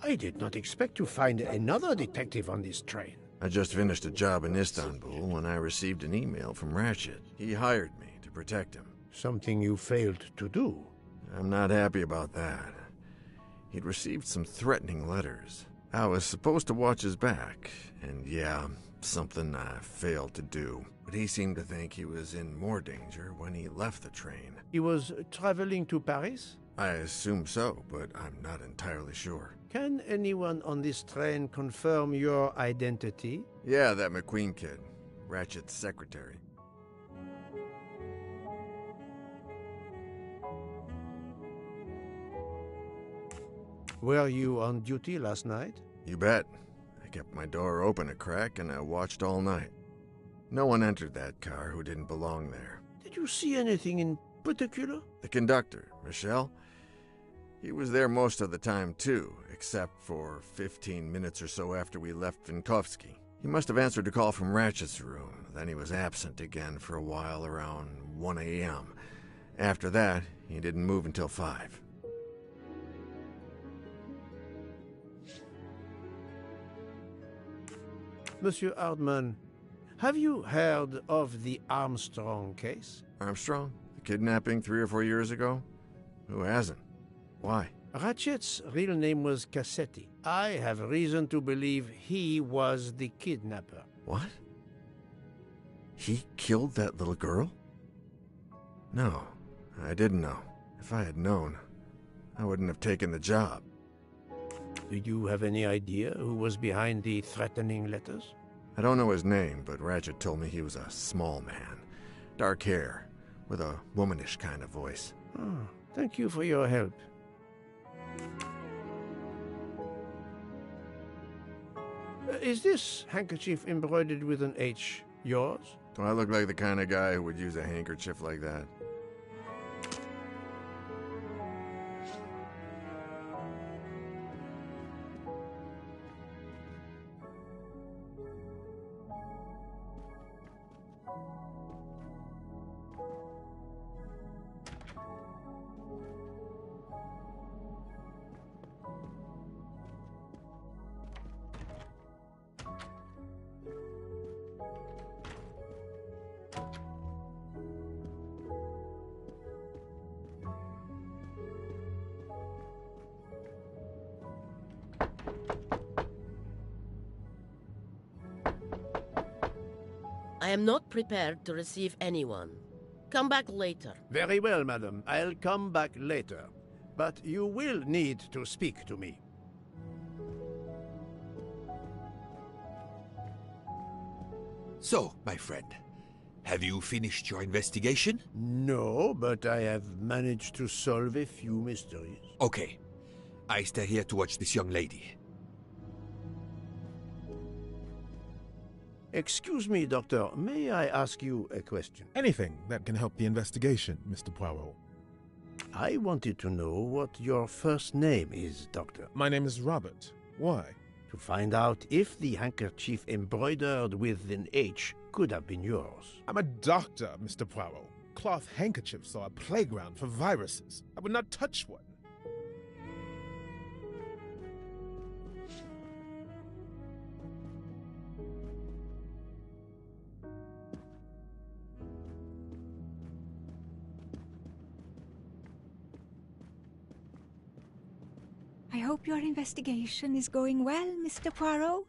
I did not expect to find another detective on this train. I just finished a job in Istanbul when I received an email from Ratchet. He hired me to protect him. Something you failed to do. I'm not happy about that. He'd received some threatening letters. I was supposed to watch his back, and yeah, something I failed to do. But he seemed to think he was in more danger when he left the train. He was traveling to Paris? I assume so, but I'm not entirely sure. Can anyone on this train confirm your identity? Yeah, that McQueen kid. Ratchet's secretary. Were you on duty last night? You bet. I kept my door open a crack and I watched all night. No one entered that car who didn't belong there. Did you see anything in particular? The conductor, Michel, he was there most of the time too, except for 15 minutes or so after we left Vinkovsky. He must have answered a call from Ratchet's room, then he was absent again for a while around 1 a.m. After that, he didn't move until 5. Monsieur Hardman, have you heard of the Armstrong case? Armstrong? The kidnapping 3 or 4 years ago? Who hasn't? Why? Ratchet's real name was Cassetti. I have reason to believe he was the kidnapper. What? He killed that little girl? No, I didn't know. If I had known, I wouldn't have taken the job. Do you have any idea who was behind the threatening letters? I don't know his name, but Ratchet told me he was a small man. Dark hair, with a womanish kind of voice. Oh, thank you for your help. Is this handkerchief embroidered with an H yours? Do I look like the kind of guy who would use a handkerchief like that? I am not prepared to receive anyone. Come back later. Very well, madam. I'll come back later. But you will need to speak to me. So, my friend, have you finished your investigation? No, but I have managed to solve a few mysteries. Okay. I stay here to watch this young lady. Excuse me, Doctor. May I ask you a question? Anything that can help the investigation, Mr. Poirot. I wanted to know what your first name is, Doctor. My name is Robert. Why? To find out if the handkerchief embroidered with an H could have been yours. I'm a doctor, Mr. Poirot. Cloth handkerchiefs are a playground for viruses. I would not touch one. I hope your investigation is going well, Mr. Poirot.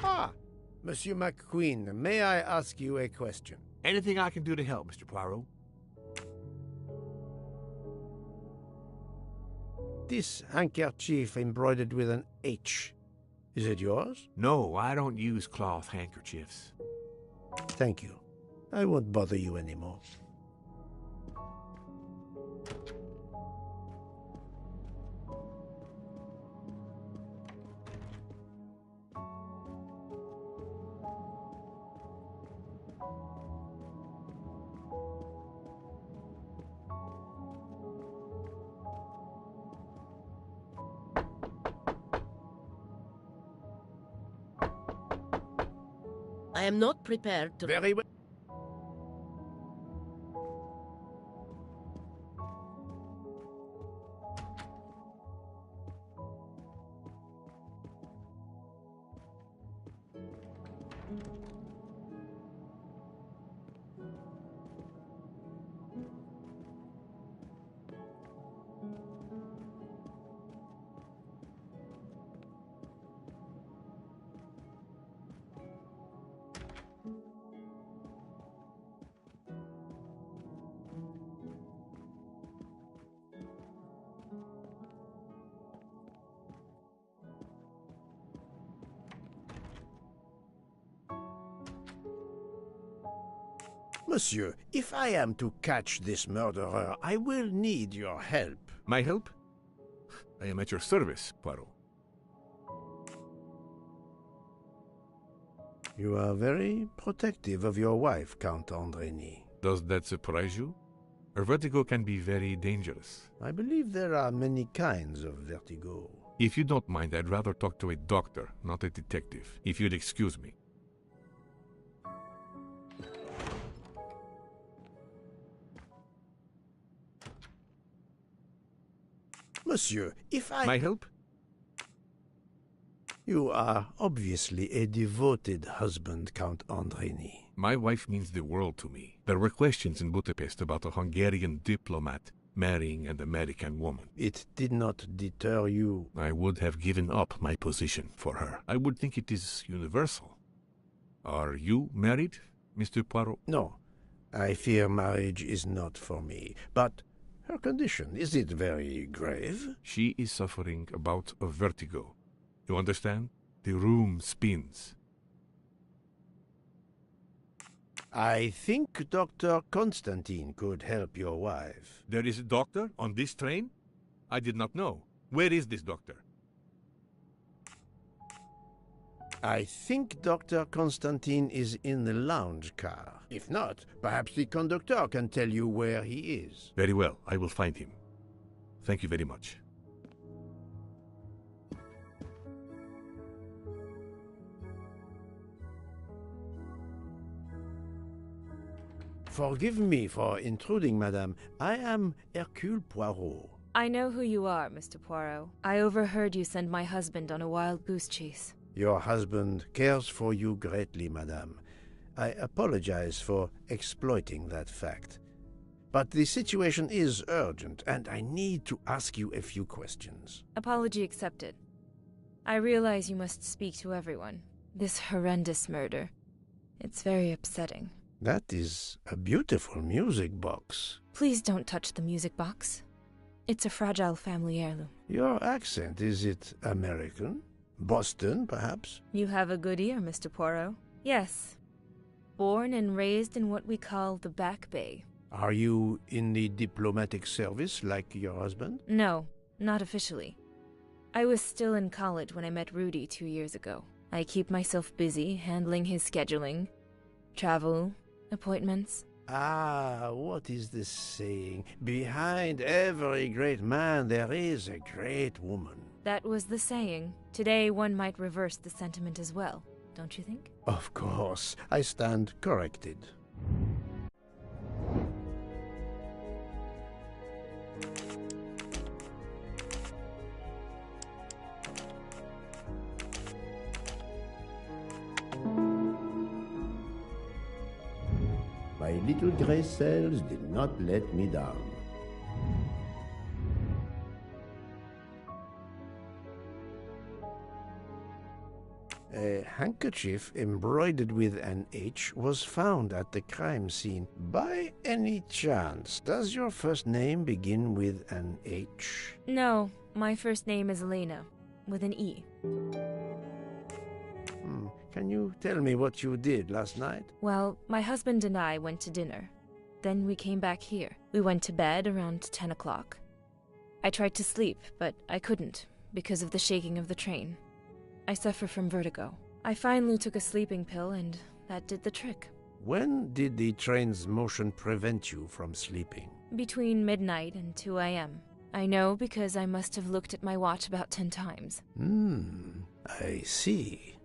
Ah, Monsieur McQueen, may I ask you a question? Anything I can do to help, Mr. Poirot? This handkerchief embroidered with an H, is it yours? No, I don't use cloth handkerchiefs. Thank you. I won't bother you anymore. I am not prepared to... Very well. Monsieur, if I am to catch this murderer, I will need your help. My help? I am at your service, Poirot. You are very protective of your wife, Count Andreny. Does that surprise you? Her vertigo can be very dangerous. I believe there are many kinds of vertigo. If you don't mind, I'd rather talk to a doctor, not a detective, if you'd excuse me. Monsieur, if I... My help? You are obviously a devoted husband, Count Andreny. My wife means the world to me. There were questions in Budapest about a Hungarian diplomat marrying an American woman. It did not deter you. I would have given up my position for her. I would think it is universal. Are you married, Mr. Poirot? No, I fear marriage is not for me. But her condition, is it very grave? She is suffering a bout of vertigo. You understand? The room spins. I think Dr. Constantine could help your wife. There is a doctor on this train? I did not know. Where is this doctor? I think Dr. Constantine is in the lounge car. If not, perhaps the conductor can tell you where he is. Very well, I will find him. Thank you very much. Forgive me for intruding, madame. I am Hercule Poirot. I know who you are, Mr. Poirot. I overheard you send my husband on a wild goose chase. Your husband cares for you greatly, madame. I apologize for exploiting that fact. But the situation is urgent, and I need to ask you a few questions. Apology accepted. I realize you must speak to everyone. This horrendous murder. It's very upsetting. That is a beautiful music box. Please don't touch the music box. It's a fragile family heirloom. Your accent, is it American? Boston, perhaps? You have a good ear, Mr. Poirot. Yes. Born and raised in what we call the Back Bay. Are you in the diplomatic service like your husband? No, not officially. I was still in college when I met Rudy 2 years ago. I keep myself busy handling his scheduling, travel, appointments. Ah, what is the saying? Behind every great man there is a great woman. That was the saying. Today one might reverse the sentiment as well, don't you think? Of course, I stand corrected. My little gray cells did not let me down. A handkerchief embroidered with an H was found at the crime scene. By any chance, does your first name begin with an H? No, my first name is Elena, with an E. Can you tell me what you did last night? Well, my husband and I went to dinner. Then we came back here. We went to bed around 10 o'clock. I tried to sleep, but I couldn't, because of the shaking of the train. I suffer from vertigo. I finally took a sleeping pill, and that did the trick. When did the train's motion prevent you from sleeping? Between midnight and 2 a.m. I know because I must have looked at my watch about 10 times. I see.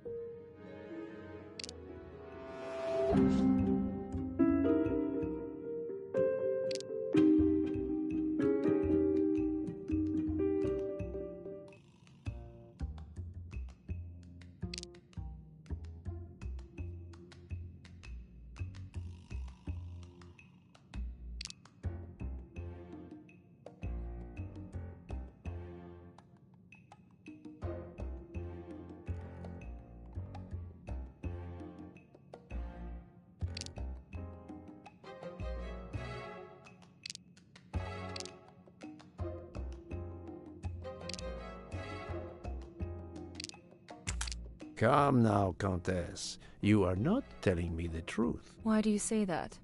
Come now, Countess. You are not telling me the truth. Why do you say that?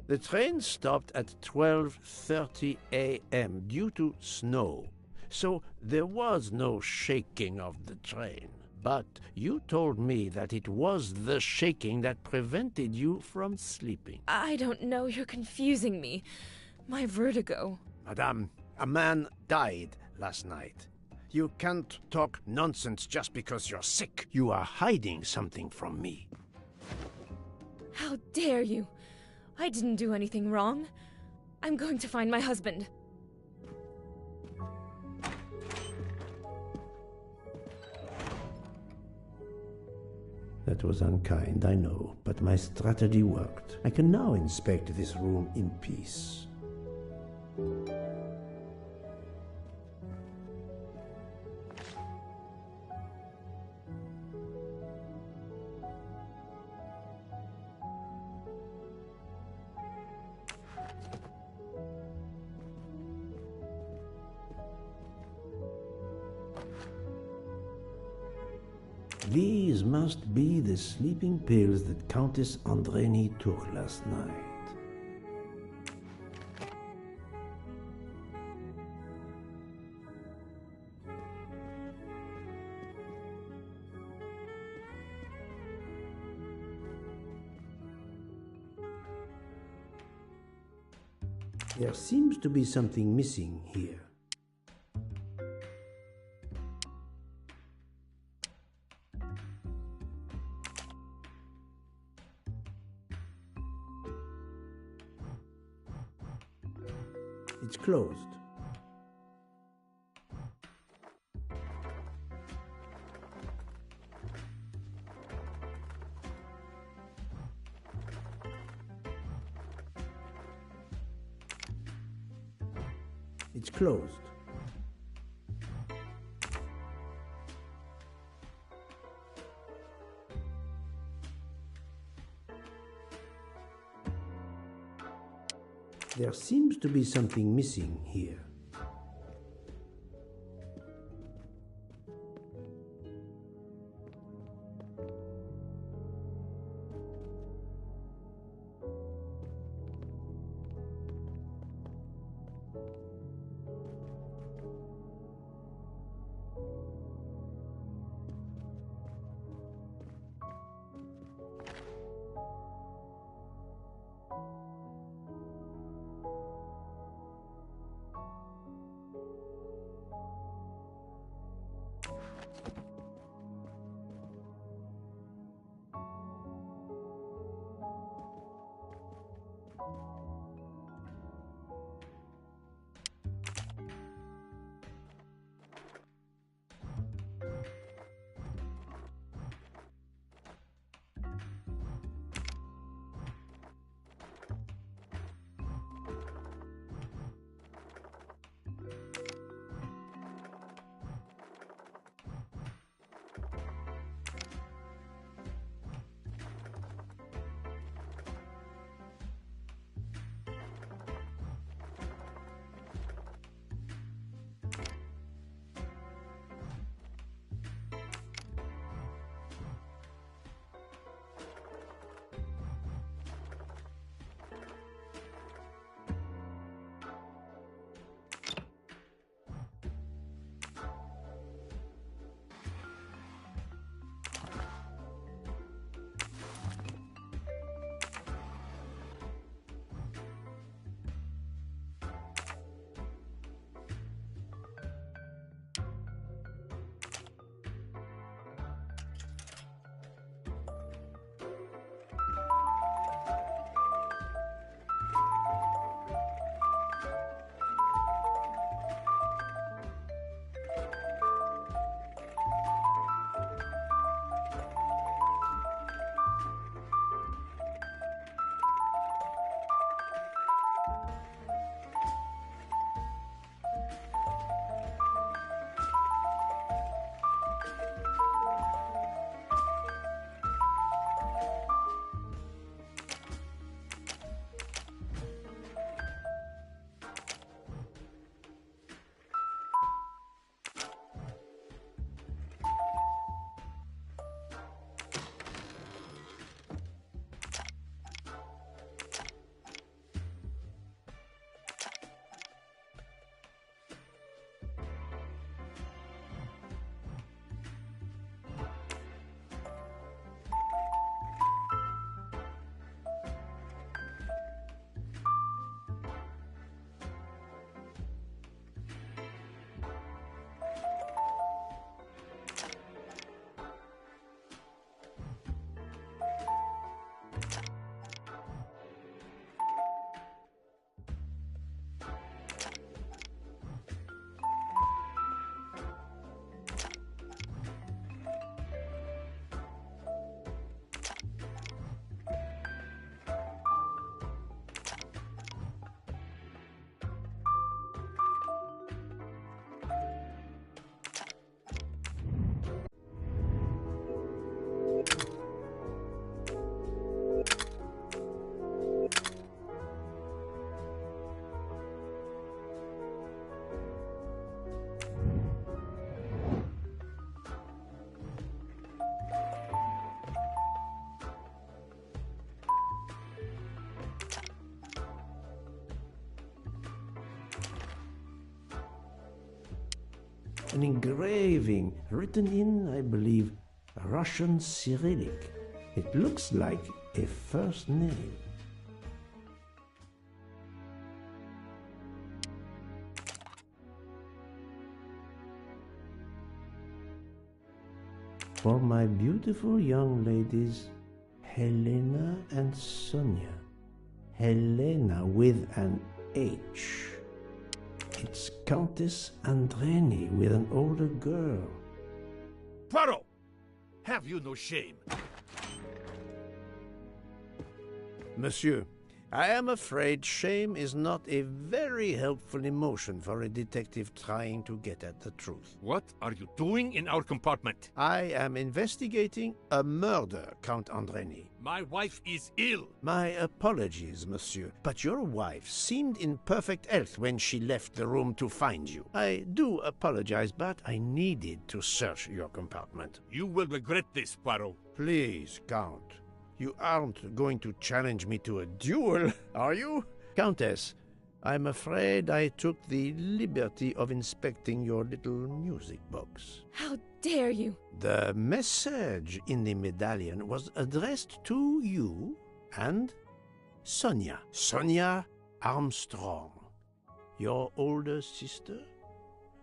The train stopped at 12:30 a.m. due to snow, so there was no shaking of the train. But you told me that it was the shaking that prevented you from sleeping. I don't know, you're confusing me. My vertigo. Madame, a man died last night. You can't talk nonsense just because you're sick. You are hiding something from me. How dare you? I didn't do anything wrong. I'm going to find my husband. That was unkind, I know, but my strategy worked. I can now inspect this room in peace. These must be the sleeping pills that Countess Andreni took last night. There seems to be something missing here. It's closed. It's closed. There seems to be something missing here. an engraving written in, I believe, Russian Cyrillic. It looks like a first name. For my beautiful young ladies, Helena and Sonia. Helena with an H. It's Countess Andreni with an older girl. Poirot! Have you no shame? Monsieur, I am afraid shame is not a very helpful emotion for a detective trying to get at the truth. What are you doing in our compartment? I am investigating a murder, Count Andreni. My wife is ill. My apologies, monsieur, but your wife seemed in perfect health when she left the room to find you. I do apologize, but I needed to search your compartment. You will regret this, Poirot. Please, Count. You aren't going to challenge me to a duel, are you? Countess, I'm afraid I took the liberty of inspecting your little music box. How dare you! The message in the medallion was addressed to you and Sonia. Sonia Armstrong, your older sister,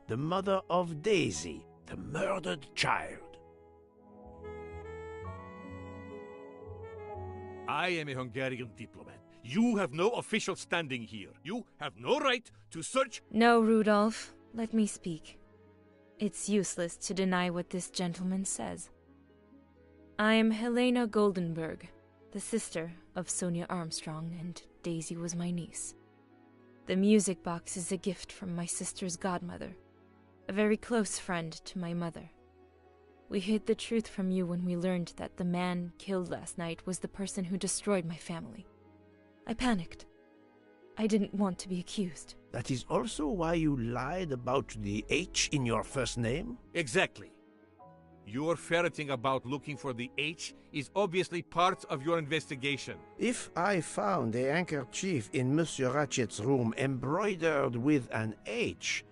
the mother of Daisy, the murdered child. I am a Hungarian diplomat. You have no official standing here. You have no right to search. No, Rudolph. Let me speak. It's useless to deny what this gentleman says. I am Helena Goldenberg, the sister of Sonia Armstrong, and Daisy was my niece. The music box is a gift from my sister's godmother, a very close friend to my mother. We hid the truth from you when we learned that the man killed last night was the person who destroyed my family. I panicked. I didn't want to be accused. That is also why you lied about the H in your first name? Exactly. Your ferreting about looking for the H is obviously part of your investigation. If I found a handkerchief in Monsieur Ratchet's room embroidered with an H,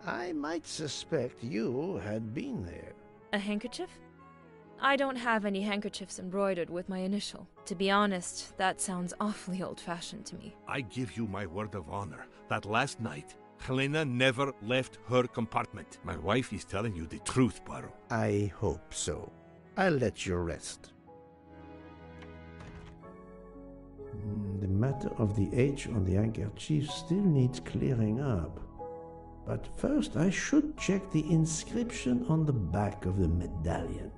I might suspect you had been there. A handkerchief? I don't have any handkerchiefs embroidered with my initial. To be honest, that sounds awfully old-fashioned to me. I give you my word of honor that last night, Helena never left her compartment. My wife is telling you the truth, Poirot. I hope so. I'll let you rest. The matter of the H on the handkerchief still needs clearing up. But first I should check the inscription on the back of the medallion.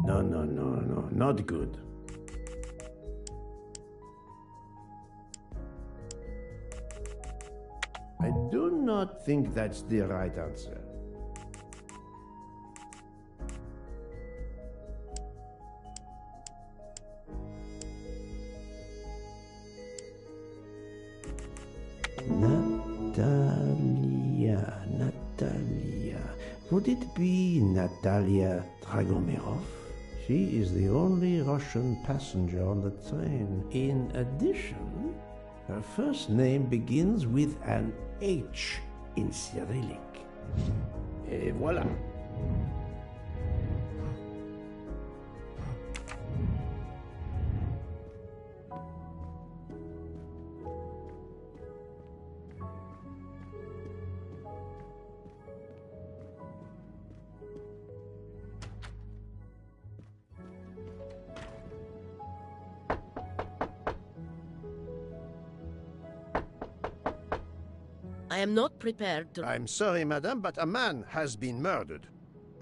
No, not good. I do not think that's the right answer. Natalia. Would it be Natalia Dragomirov? She is the only Russian passenger on the train. In addition, her first name begins with an H in Cyrillic. Et voilà. I am not prepared to... I'm sorry, madame, but a man has been murdered.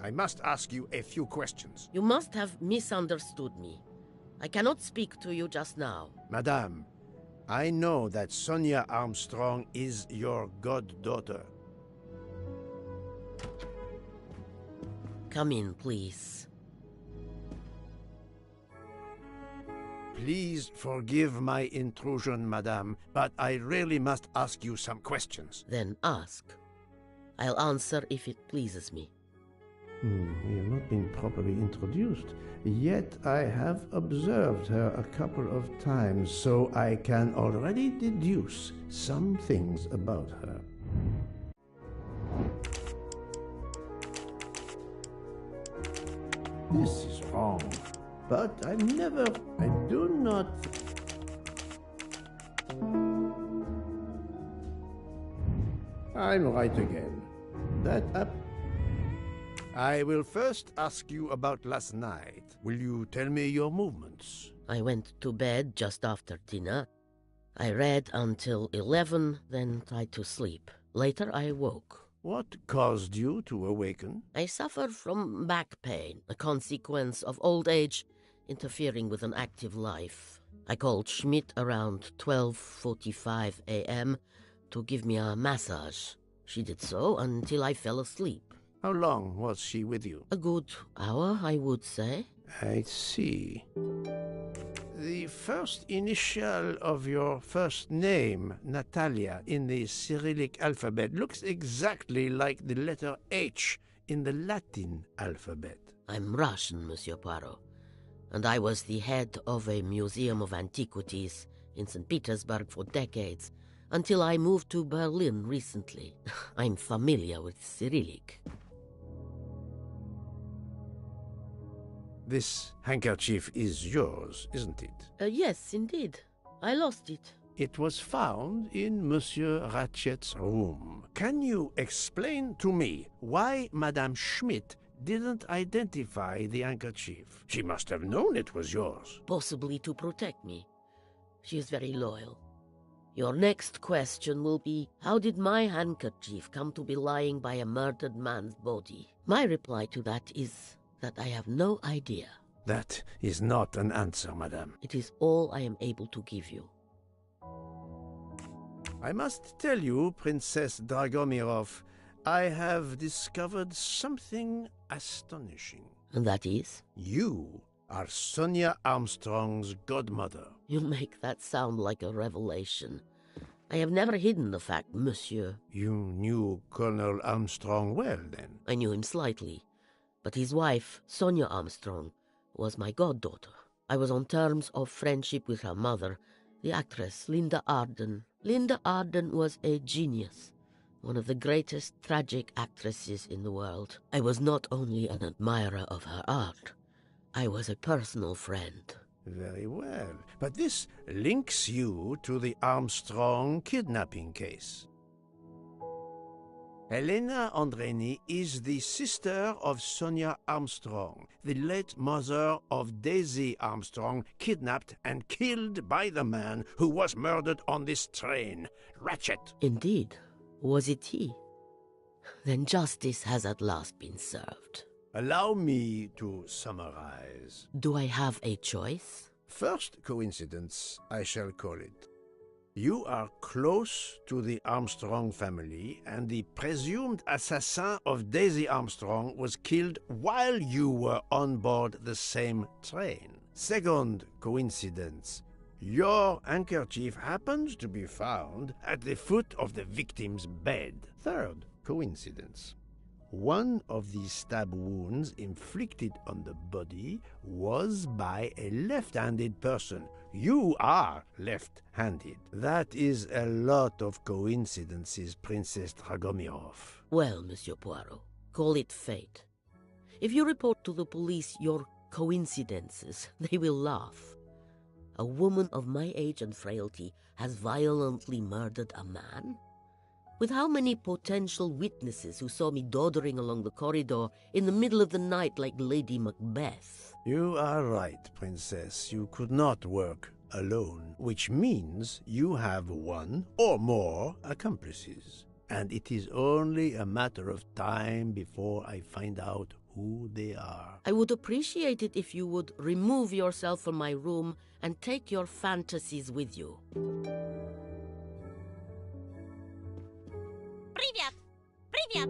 I must ask you a few questions. You must have misunderstood me. I cannot speak to you just now. Madame, I know that Sonia Armstrong is your goddaughter. Come in, please. Please forgive my intrusion, madame, but I really must ask you some questions. Then ask. I'll answer if it pleases me. We have not been properly introduced, yet I have observed her a couple of times, so I can already deduce some things about her. This is wrong. But I do not... I'm right again. That up. I will first ask you about last night. Will you tell me your movements? I went to bed just after dinner. I read until 11, then tried to sleep. Later I woke. What caused you to awaken? I suffer from back pain, a consequence of old age interfering with an active life. I called Schmidt around 12:45 a.m. to give me a massage. She did so until I fell asleep. How long was she with you? A good hour, I would say. I see. The first initial of your first name, Natalia, in the Cyrillic alphabet looks exactly like the letter H in the Latin alphabet. I'm Russian, Monsieur Poirot, and I was the head of a museum of antiquities in St. Petersburg for decades, until I moved to Berlin recently. I'm familiar with Cyrillic. This handkerchief is yours, isn't it? Yes, indeed. I lost it. It was found in Monsieur Ratchet's room. Can you explain to me why Madame Schmidt didn't identify the handkerchief? She must have known it was yours. Possibly to protect me. She is very loyal. Your next question will be, how did my handkerchief come to be lying by a murdered man's body? My reply to that is that I have no idea. That is not an answer, madame. It is all I am able to give you. I must tell you, Princess Dragomirov, I have discovered something astonishing. And that is? You are Sonia Armstrong's godmother. You make that sound like a revelation. I have never hidden the fact, monsieur. You knew Colonel Armstrong well, then? I knew him slightly. But his wife, Sonia Armstrong, was my goddaughter. I was on terms of friendship with her mother, the actress Linda Arden. Linda Arden was a genius, one of the greatest tragic actresses in the world. I was not only an admirer of her art, I was a personal friend. Very well. But this links you to the Armstrong kidnapping case. Helena Andreni is the sister of Sonia Armstrong, the late mother of Daisy Armstrong, kidnapped and killed by the man who was murdered on this train, Ratchet. Indeed. Was it he? Then justice has at last been served. Allow me to summarize. Do I have a choice? First coincidence, I shall call it. You are close to the Armstrong family, and the presumed assassin of Daisy Armstrong was killed while you were on board the same train. Second coincidence. Your handkerchief happens to be found at the foot of the victim's bed. Third coincidence. One of the stab wounds inflicted on the body was by a left-handed person. You are left-handed. That is a lot of coincidences, Princess Dragomirov. Well, Monsieur Poirot, call it fate. If you report to the police your coincidences, they will laugh. A woman of my age and frailty has violently murdered a man? With how many potential witnesses who saw me doddering along the corridor in the middle of the night like Lady Macbeth? You are right, Princess. You could not work alone, which means you have one or more accomplices. And it is only a matter of time before I find out who they are. I would appreciate it if you would remove yourself from my room and take your fantasies with you. Привет! Привет!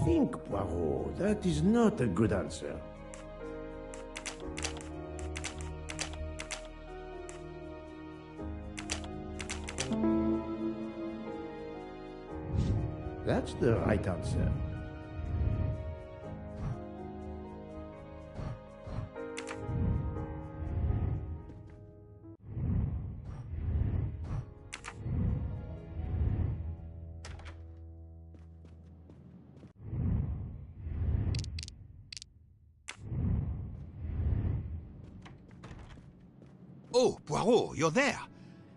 Think, Poirot. That is not a good answer. That's the right answer. Oh, Poirot, you're there.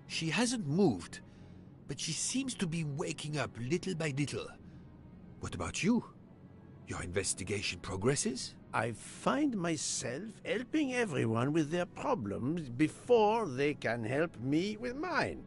She hasn't moved, but she seems to be waking up little by little. What about you? Your investigation progresses? I find myself helping everyone with their problems before they can help me with mine.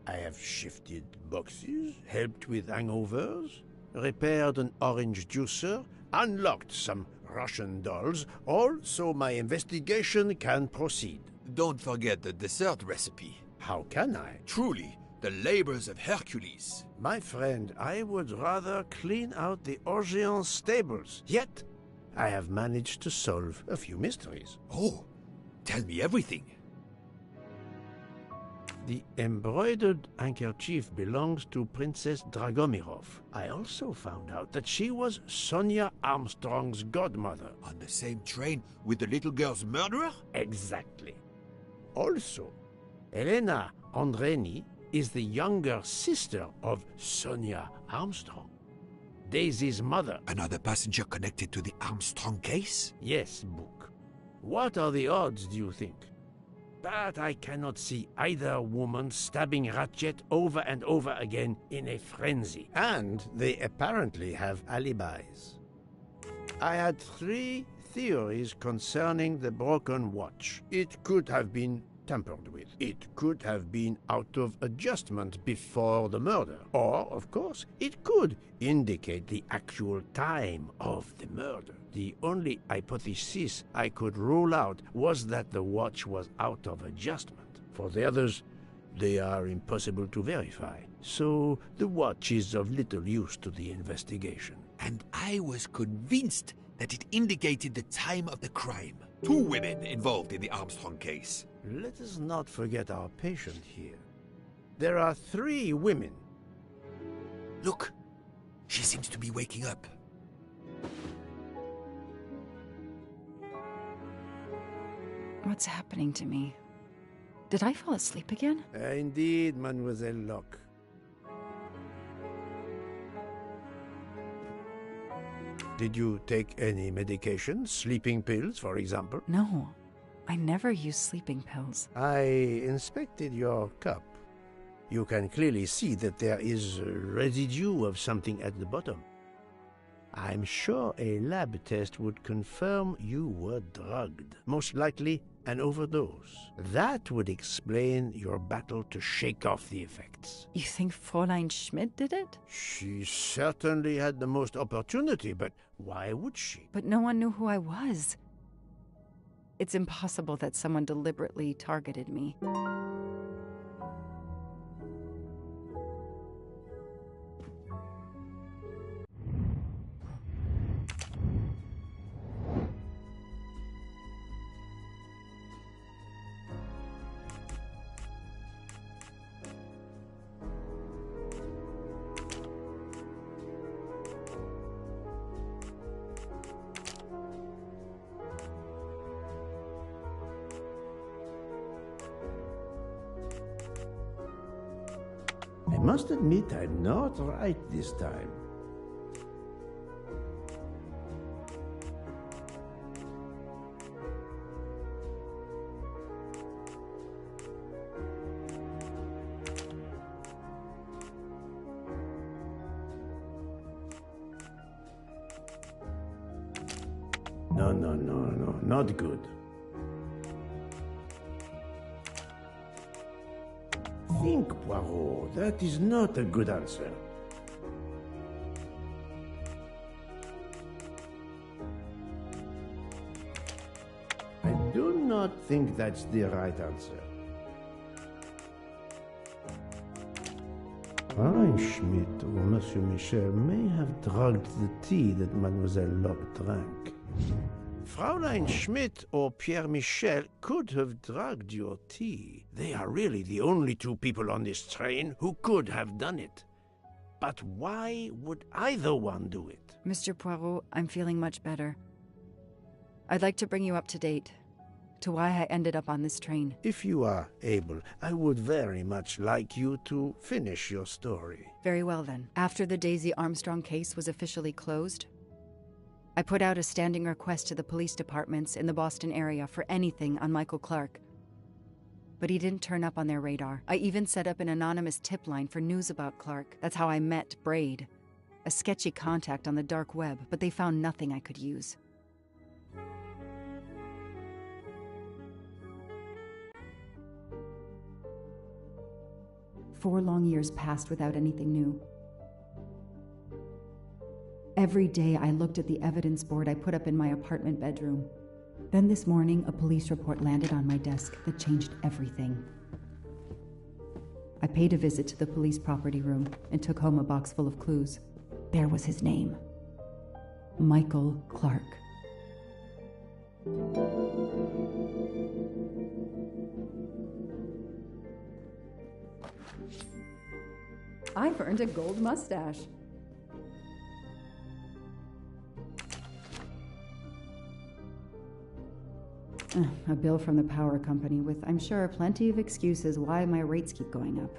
I have shifted boxes, helped with hangovers, repaired an orange juicer, unlocked some Russian dolls, all so my investigation can proceed. Don't forget the dessert recipe. How can I? Truly, the labors of Hercules. My friend, I would rather clean out the Orgeon stables. Yet, I have managed to solve a few mysteries. Oh, tell me everything. The embroidered handkerchief belongs to Princess Dragomirov. I also found out that she was Sonia Armstrong's godmother. On the same train with the little girl's murderer? Exactly. Also, Elena Andreni is the younger sister of Sonia Armstrong, Daisy's mother. Another passenger connected to the Armstrong case? Yes, Book. What are the odds, do you think? But I cannot see either woman stabbing Ratchet over and over again in a frenzy. And they apparently have alibis. I had 3 theories concerning the broken watch. It could have been tampered with. It could have been out of adjustment before the murder. Or, of course, it could indicate the actual time of the murder. The only hypothesis I could rule out was that the watch was out of adjustment. For the others, they are impossible to verify. So the watch is of little use to the investigation. And I was convinced that it indicated the time of the crime. 2 women involved in the Armstrong case. Let us not forget our patient here. There are 3 women. Look, she seems to be waking up. What's happening to me? Did I fall asleep again? Indeed, Mademoiselle Locke. Did you take any medication? Sleeping pills, for example? No, I never use sleeping pills. I inspected your cup. You can clearly see that there is a residue of something at the bottom. I'm sure a lab test would confirm you were drugged, most likely an overdose. That would explain your battle to shake off the effects. You think Fräulein Schmidt did it? She certainly had the most opportunity, but why would she? But no one knew who I was. It's impossible that someone deliberately targeted me. I must admit I'm not right this time. No, not good. Think, Poirot, that is not a good answer. I do not think that's the right answer. Fräulein Schmidt or Monsieur Michel may have drugged the tea that Mademoiselle Locke drank. Fräulein Schmidt or Pierre Michel could have drugged your tea. They are really the only two people on this train who could have done it. But why would either one do it? Mr. Poirot, I'm feeling much better. I'd like to bring you up to date to why I ended up on this train. If you are able, I would very much like you to finish your story. Very well then. After the Daisy Armstrong case was officially closed, I put out a standing request to the police departments in the Boston area for anything on Michael Clark. But he didn't turn up on their radar. I even set up an anonymous tip line for news about Clark. That's how I met Braid, a sketchy contact on the dark web, but they found nothing I could use. Four long years passed without anything new. Every day I looked at the evidence board I put up in my apartment bedroom. Then this morning, a police report landed on my desk that changed everything. I paid a visit to the police property room and took home a box full of clues. There was his name. Michael Clark. I've earned a gold mustache. A bill from the power company with, I'm sure, plenty of excuses why my rates keep going up.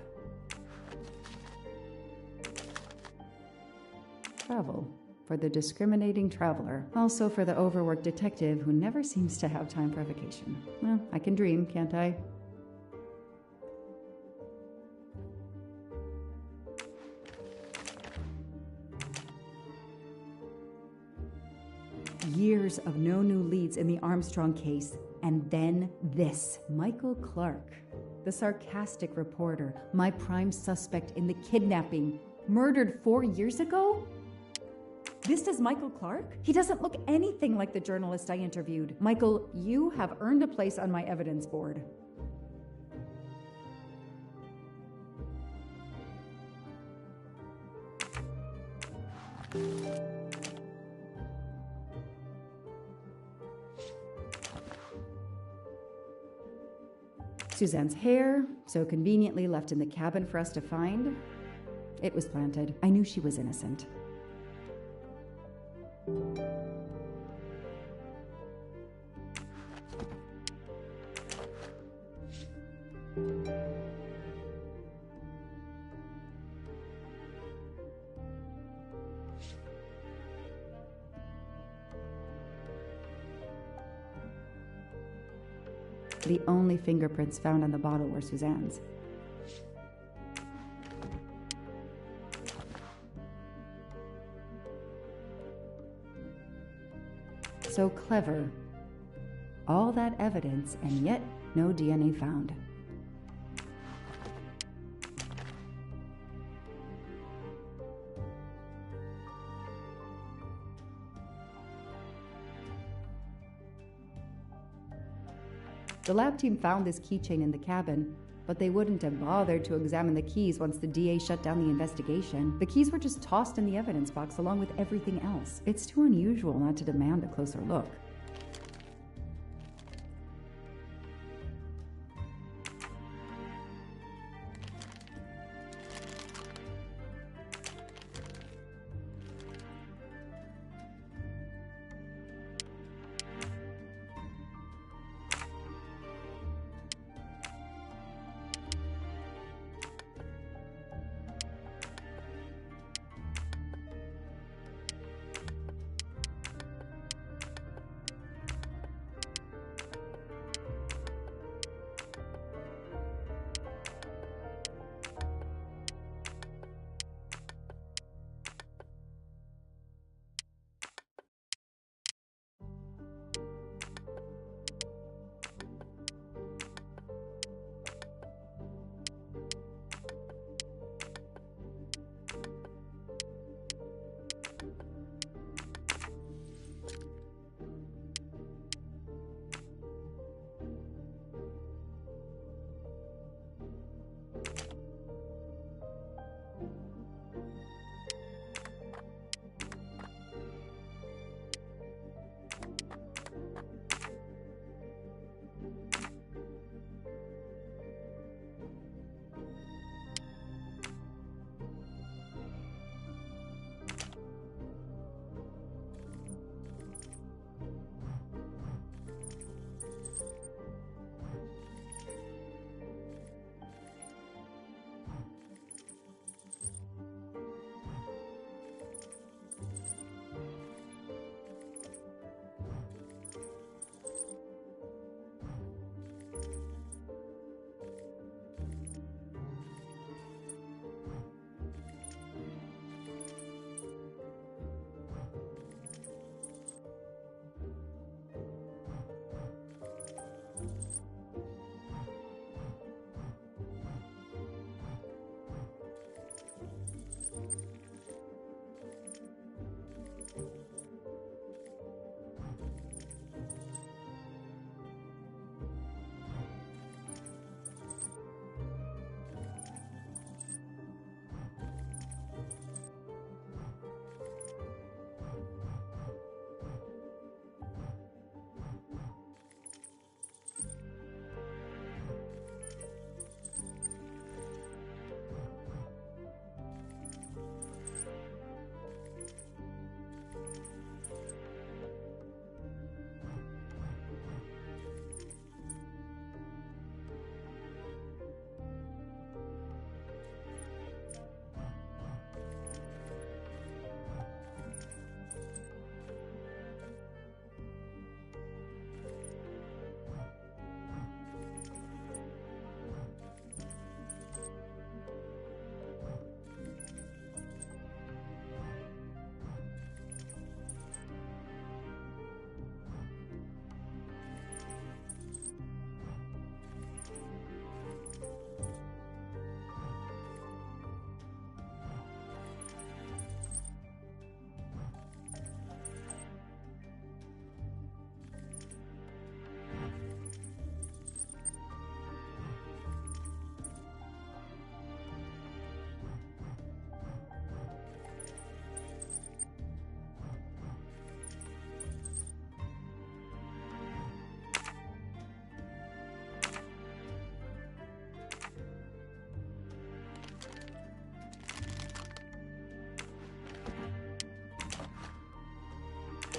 Travel. For the discriminating traveler. Also for the overworked detective who never seems to have time for vacation. Well, I can dream, can't I? Years of no new leads in the Armstrong case, and then this. Michael Clark, the sarcastic reporter, my prime suspect in the kidnapping, murdered 4 years ago? This is Michael Clark? He doesn't look anything like the journalist I interviewed. Michael, you have earned a place on my evidence board. Suzanne's hair, so conveniently left in the cabin for us to find. It was planted. I knew she was innocent. The only fingerprints found on the bottle were Suzanne's. So clever. All that evidence, and yet no DNA found. The lab team found this keychain in the cabin, but they wouldn't have bothered to examine the keys once the DA shut down the investigation. The keys were just tossed in the evidence box along with everything else. It's too unusual not to demand a closer look.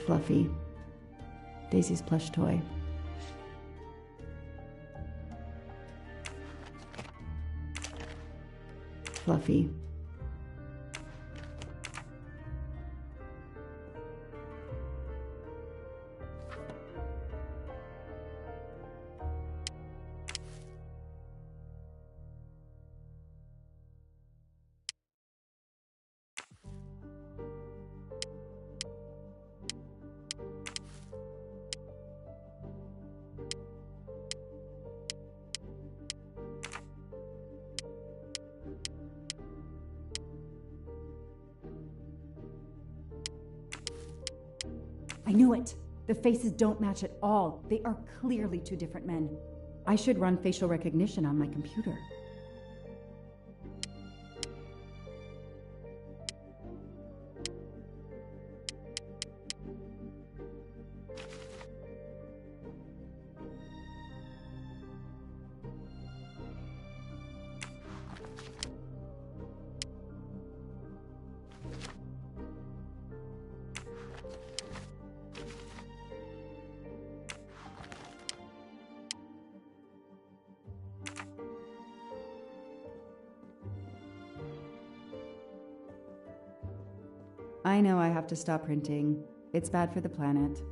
Fluffy, Daisy's plush toy. Fluffy. I knew it! The faces don't match at all. They are clearly two different men. I should run facial recognition on my computer. I know I have to stop printing. It's bad for the planet.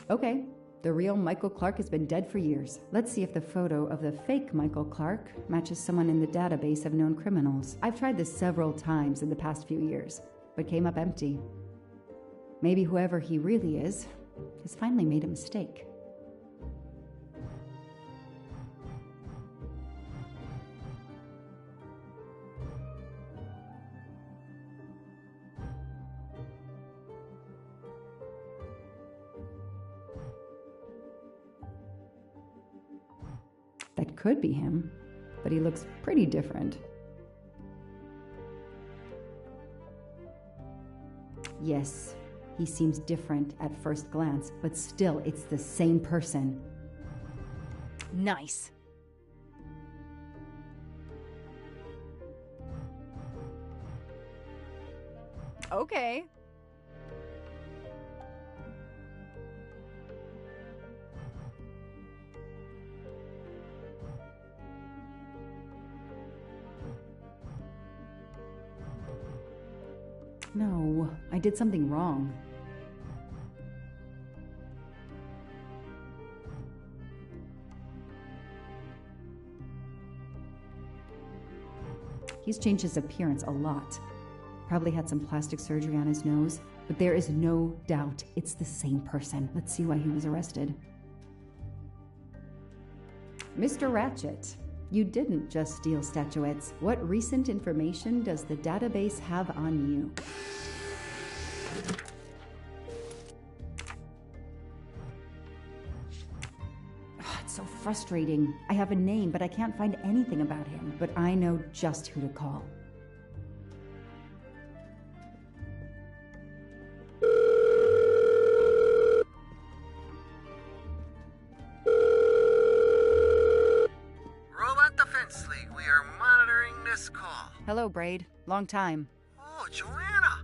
Okay, the real Michael Clark has been dead for years. Let's see if the photo of the fake Michael Clark matches someone in the database of known criminals. I've tried this several times in the past few years, but came up empty. Maybe whoever he really is has finally made a mistake. That could be him, but he looks pretty different. Yes, he seems different at first glance, but still it's the same person. Nice. Okay. No, I did something wrong. He's changed his appearance a lot. Probably had some plastic surgery on his nose, but there is no doubt it's the same person. Let's see why he was arrested. Mr. Ratchet, you didn't just steal statuettes. What recent information does the database have on you? It's so frustrating. I have a name, but I can't find anything about him. But I know just who to call. Hello, Braid. Long time. Oh, Joanna.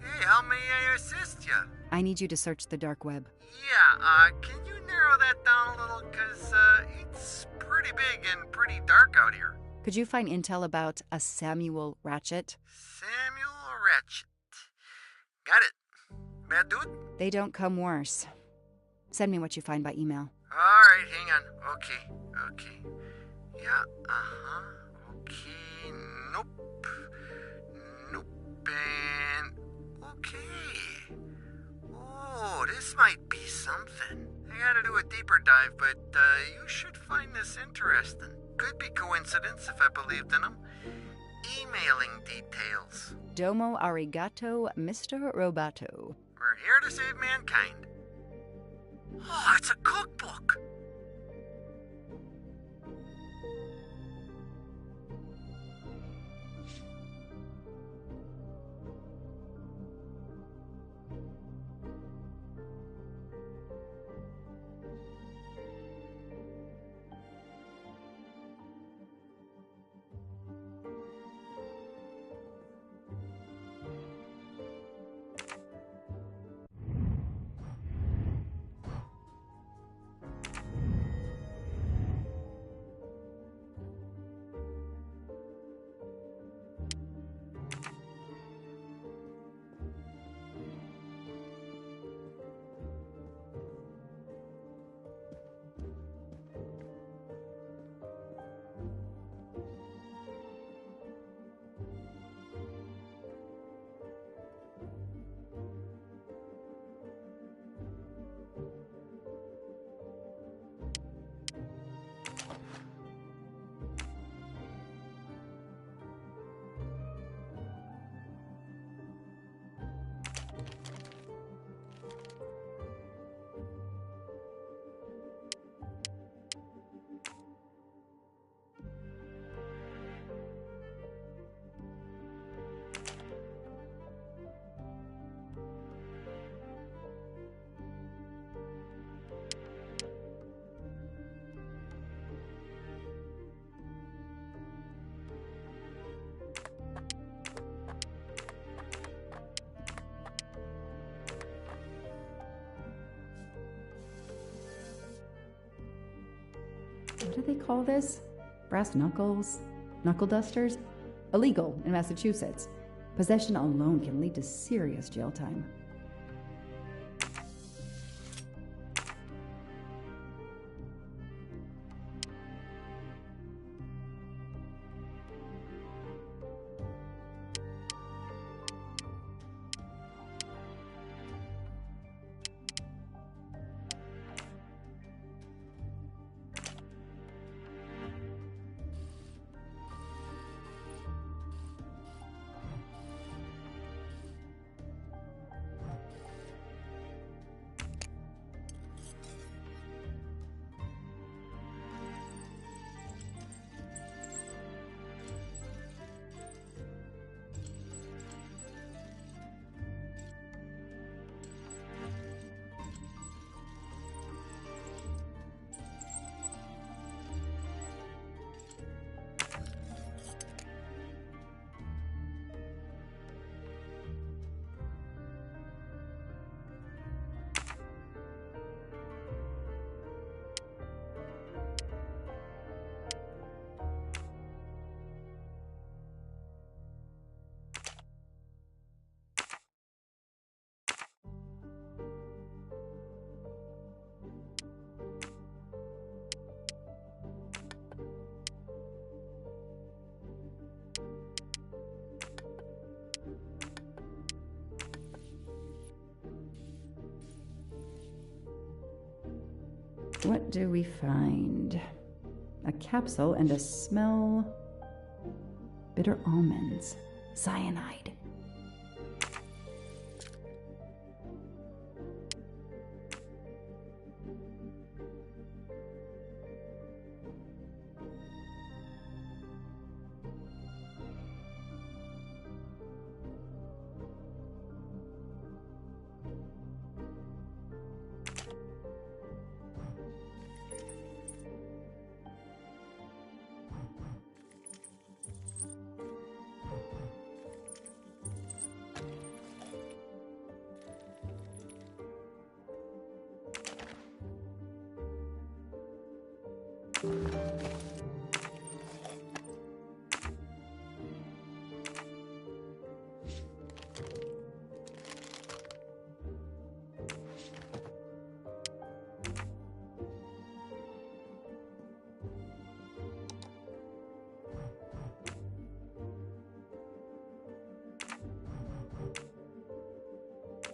Hey, how may I assist you? I need you to search the dark web. Yeah, can you narrow that down a little? Because, it's pretty big and pretty dark out here. Could you find intel about a Samuel Ratchet? Samuel Ratchet. Got it. Bad dude? They don't come worse. Send me what you find by email. Alright, hang on. Okay. Yeah, okay. Nope. And okay. Oh, this might be something. I gotta do a deeper dive, but you should find this interesting. Could be coincidence if I believed in them. Emailing details. Domo arigato, Mr. Roboto. We're here to save mankind. Oh, it's a cookbook. do they call this? Brass knuckles? Knuckle dusters? Illegal in Massachusetts. Possession alone can lead to serious jail time. What do we find? A capsule and a smell. Bitter almonds. Cyanide.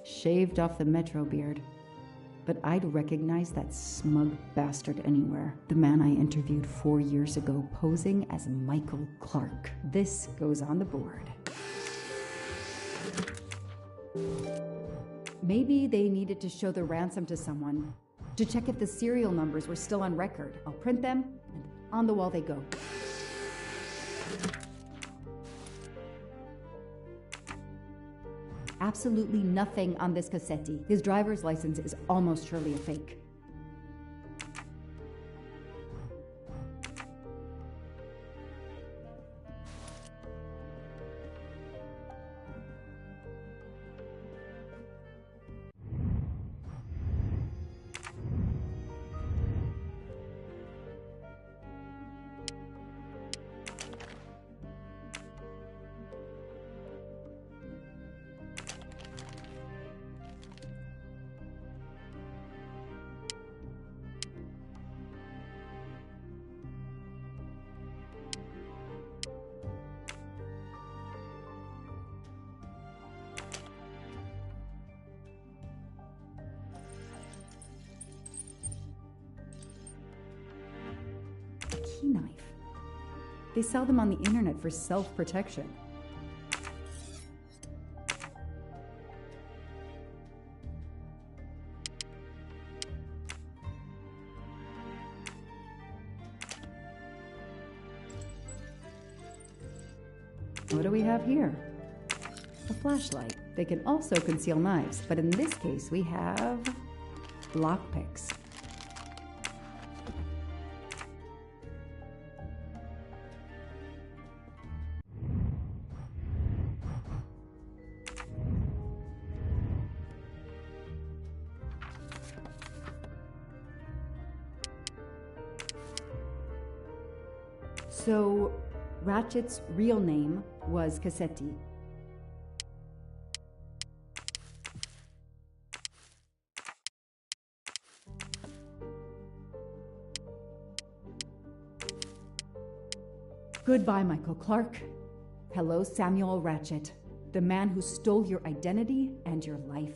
Shaved off the Metro beard. But I'd recognize that smug bastard anywhere. The man I interviewed 4 years ago posing as Michael Clark. This goes on the board. Maybe they needed to show the ransom to someone, to check if the serial numbers were still on record. I'll print them, and on the wall they go. Absolutely nothing on this Cassetti. His driver's license is almost surely a fake. Key knife. They sell them on the internet for self-protection. What do we have here? A flashlight. They can also conceal knives, but in this case we have lockpicks. So, Ratchet's real name was Cassetti. Goodbye, Michael Clark. Hello, Samuel Ratchet, the man who stole your identity and your life.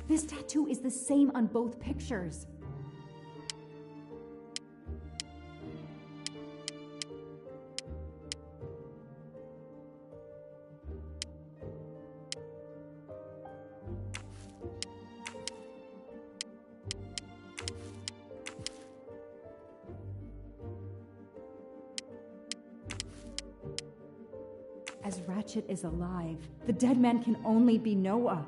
This tattoo is the same on both pictures. As Ratchet is alive, the dead man can only be Noah.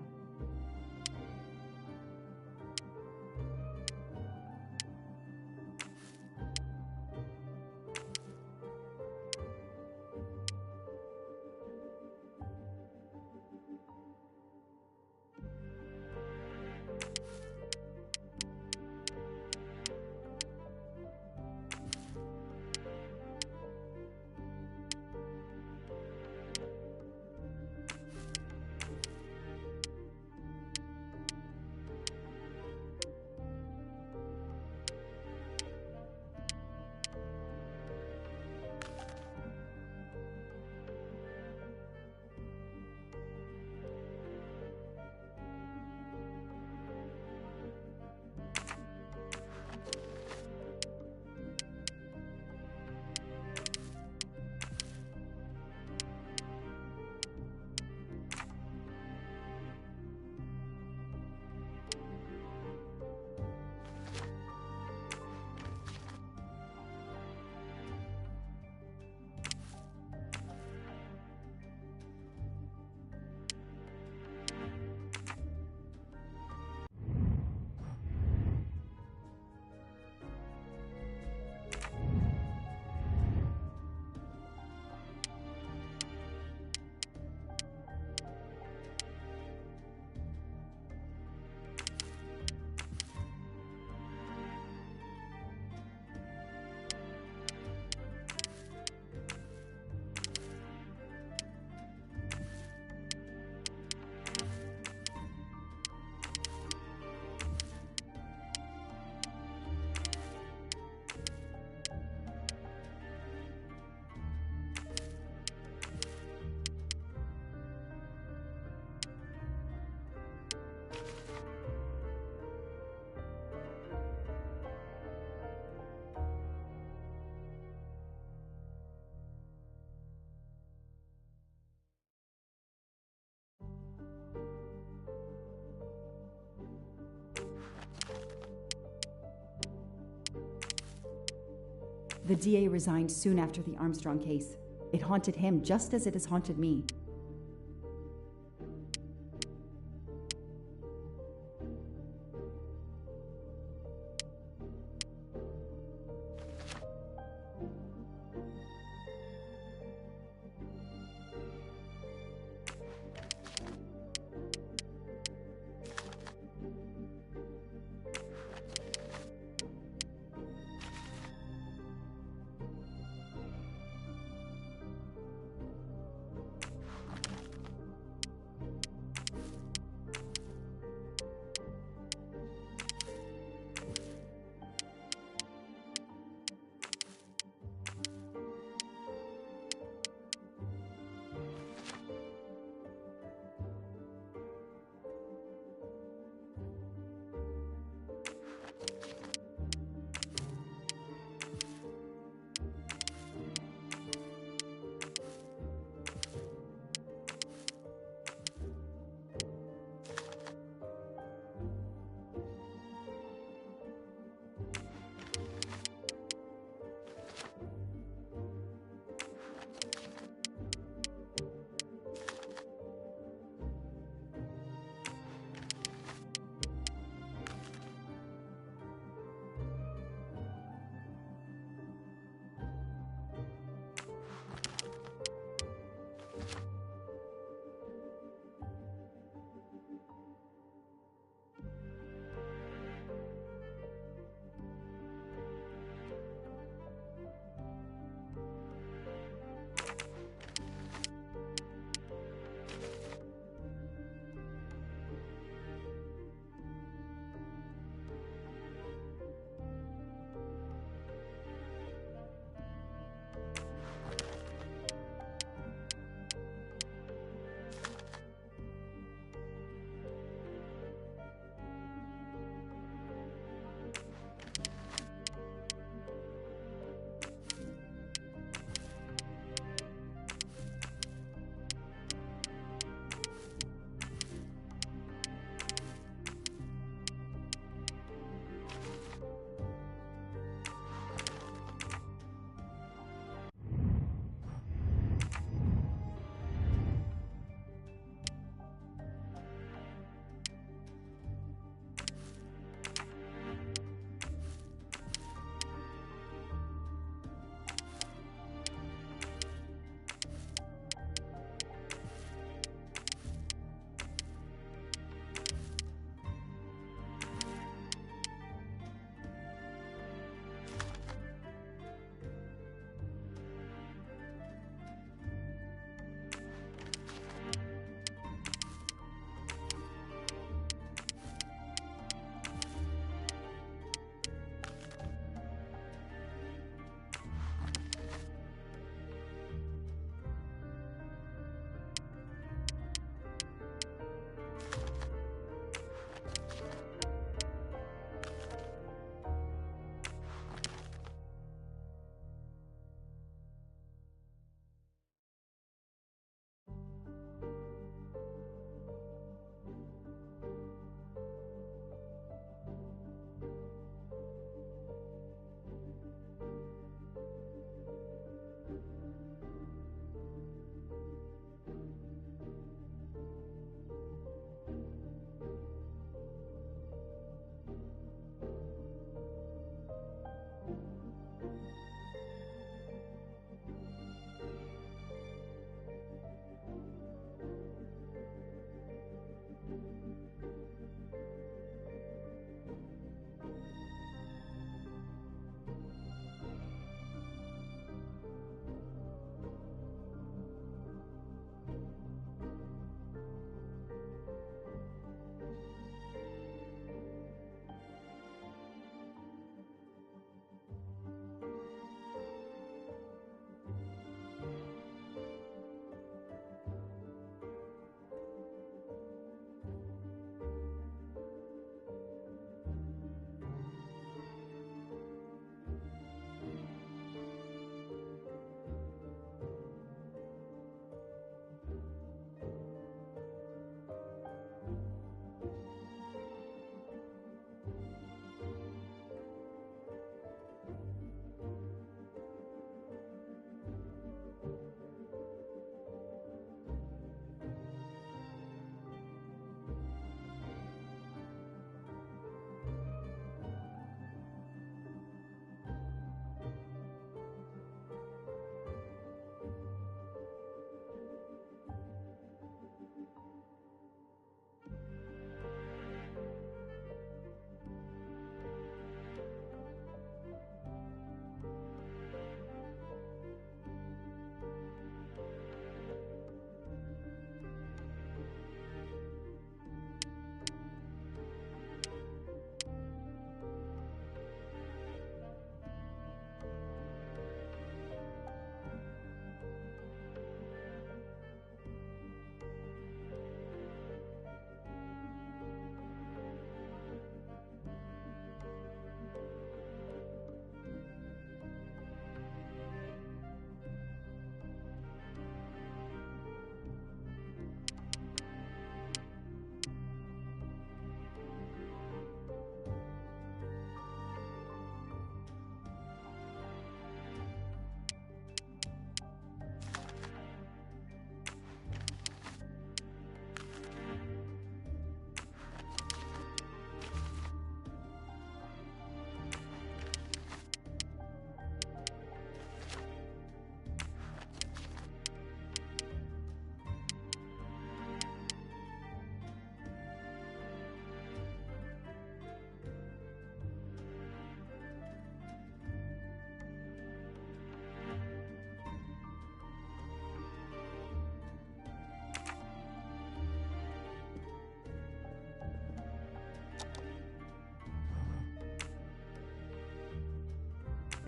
The DA resigned soon after the Armstrong case. It haunted him just as it has haunted me.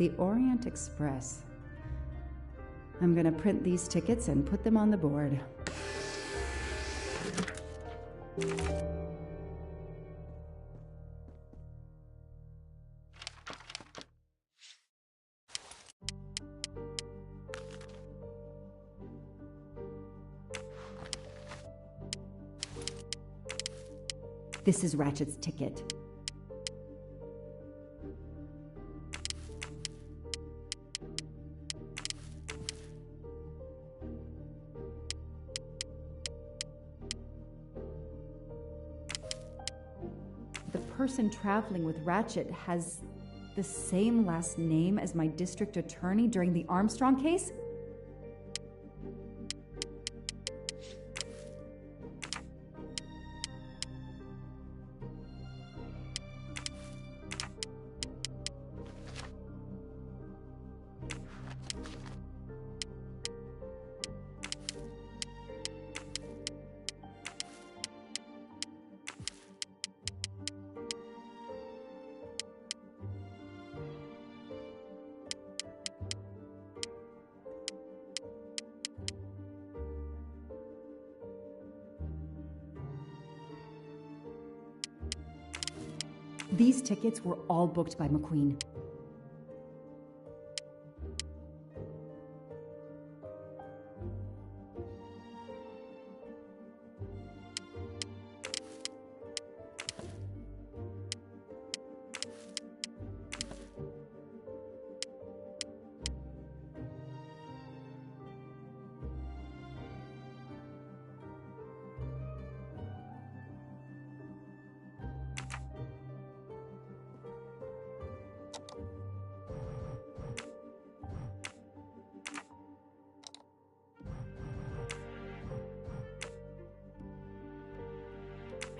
The Orient Express. I'm gonna print these tickets and put them on the board. This is Ratchet's ticket. The person traveling with Ratchet has the same last name as my district attorney during the Armstrong case? These tickets were all booked by McQueen.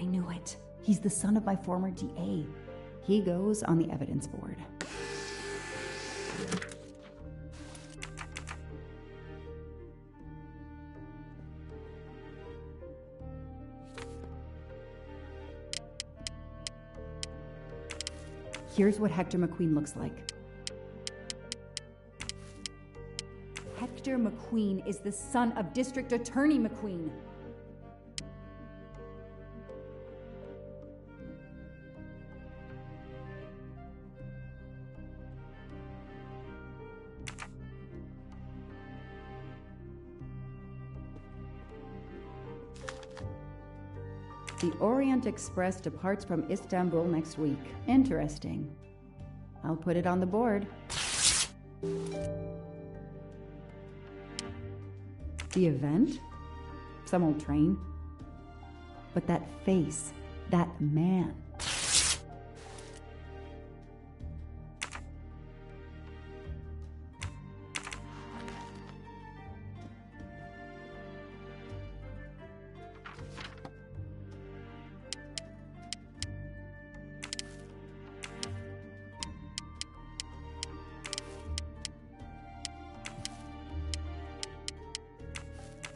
I knew it. He's the son of my former DA. He goes on the evidence board. Here's what Hector McQueen looks like. Hector McQueen is the son of District Attorney McQueen. The Orient Express departs from Istanbul next week. Interesting. I'll put it on the board. The event? Some old train. But that face, that man.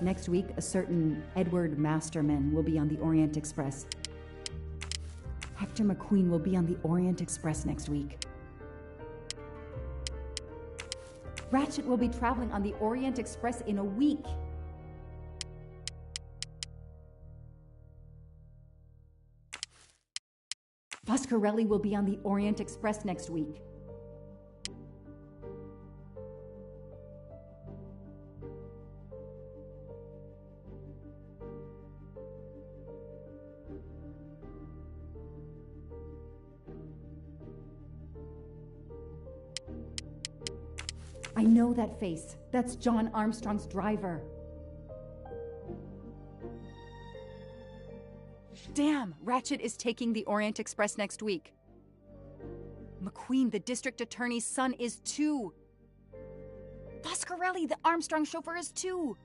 Next week, a certain Edward Masterman will be on the Orient Express. Hector McQueen will be on the Orient Express next week. Ratchet will be traveling on the Orient Express in a week. Foscarelli will be on the Orient Express next week. I know that face. That's John Armstrong's driver. Damn! Ratchet is taking the Orient Express next week. McQueen, the district attorney's son, is too. Foscarelli, the Armstrong chauffeur, is too.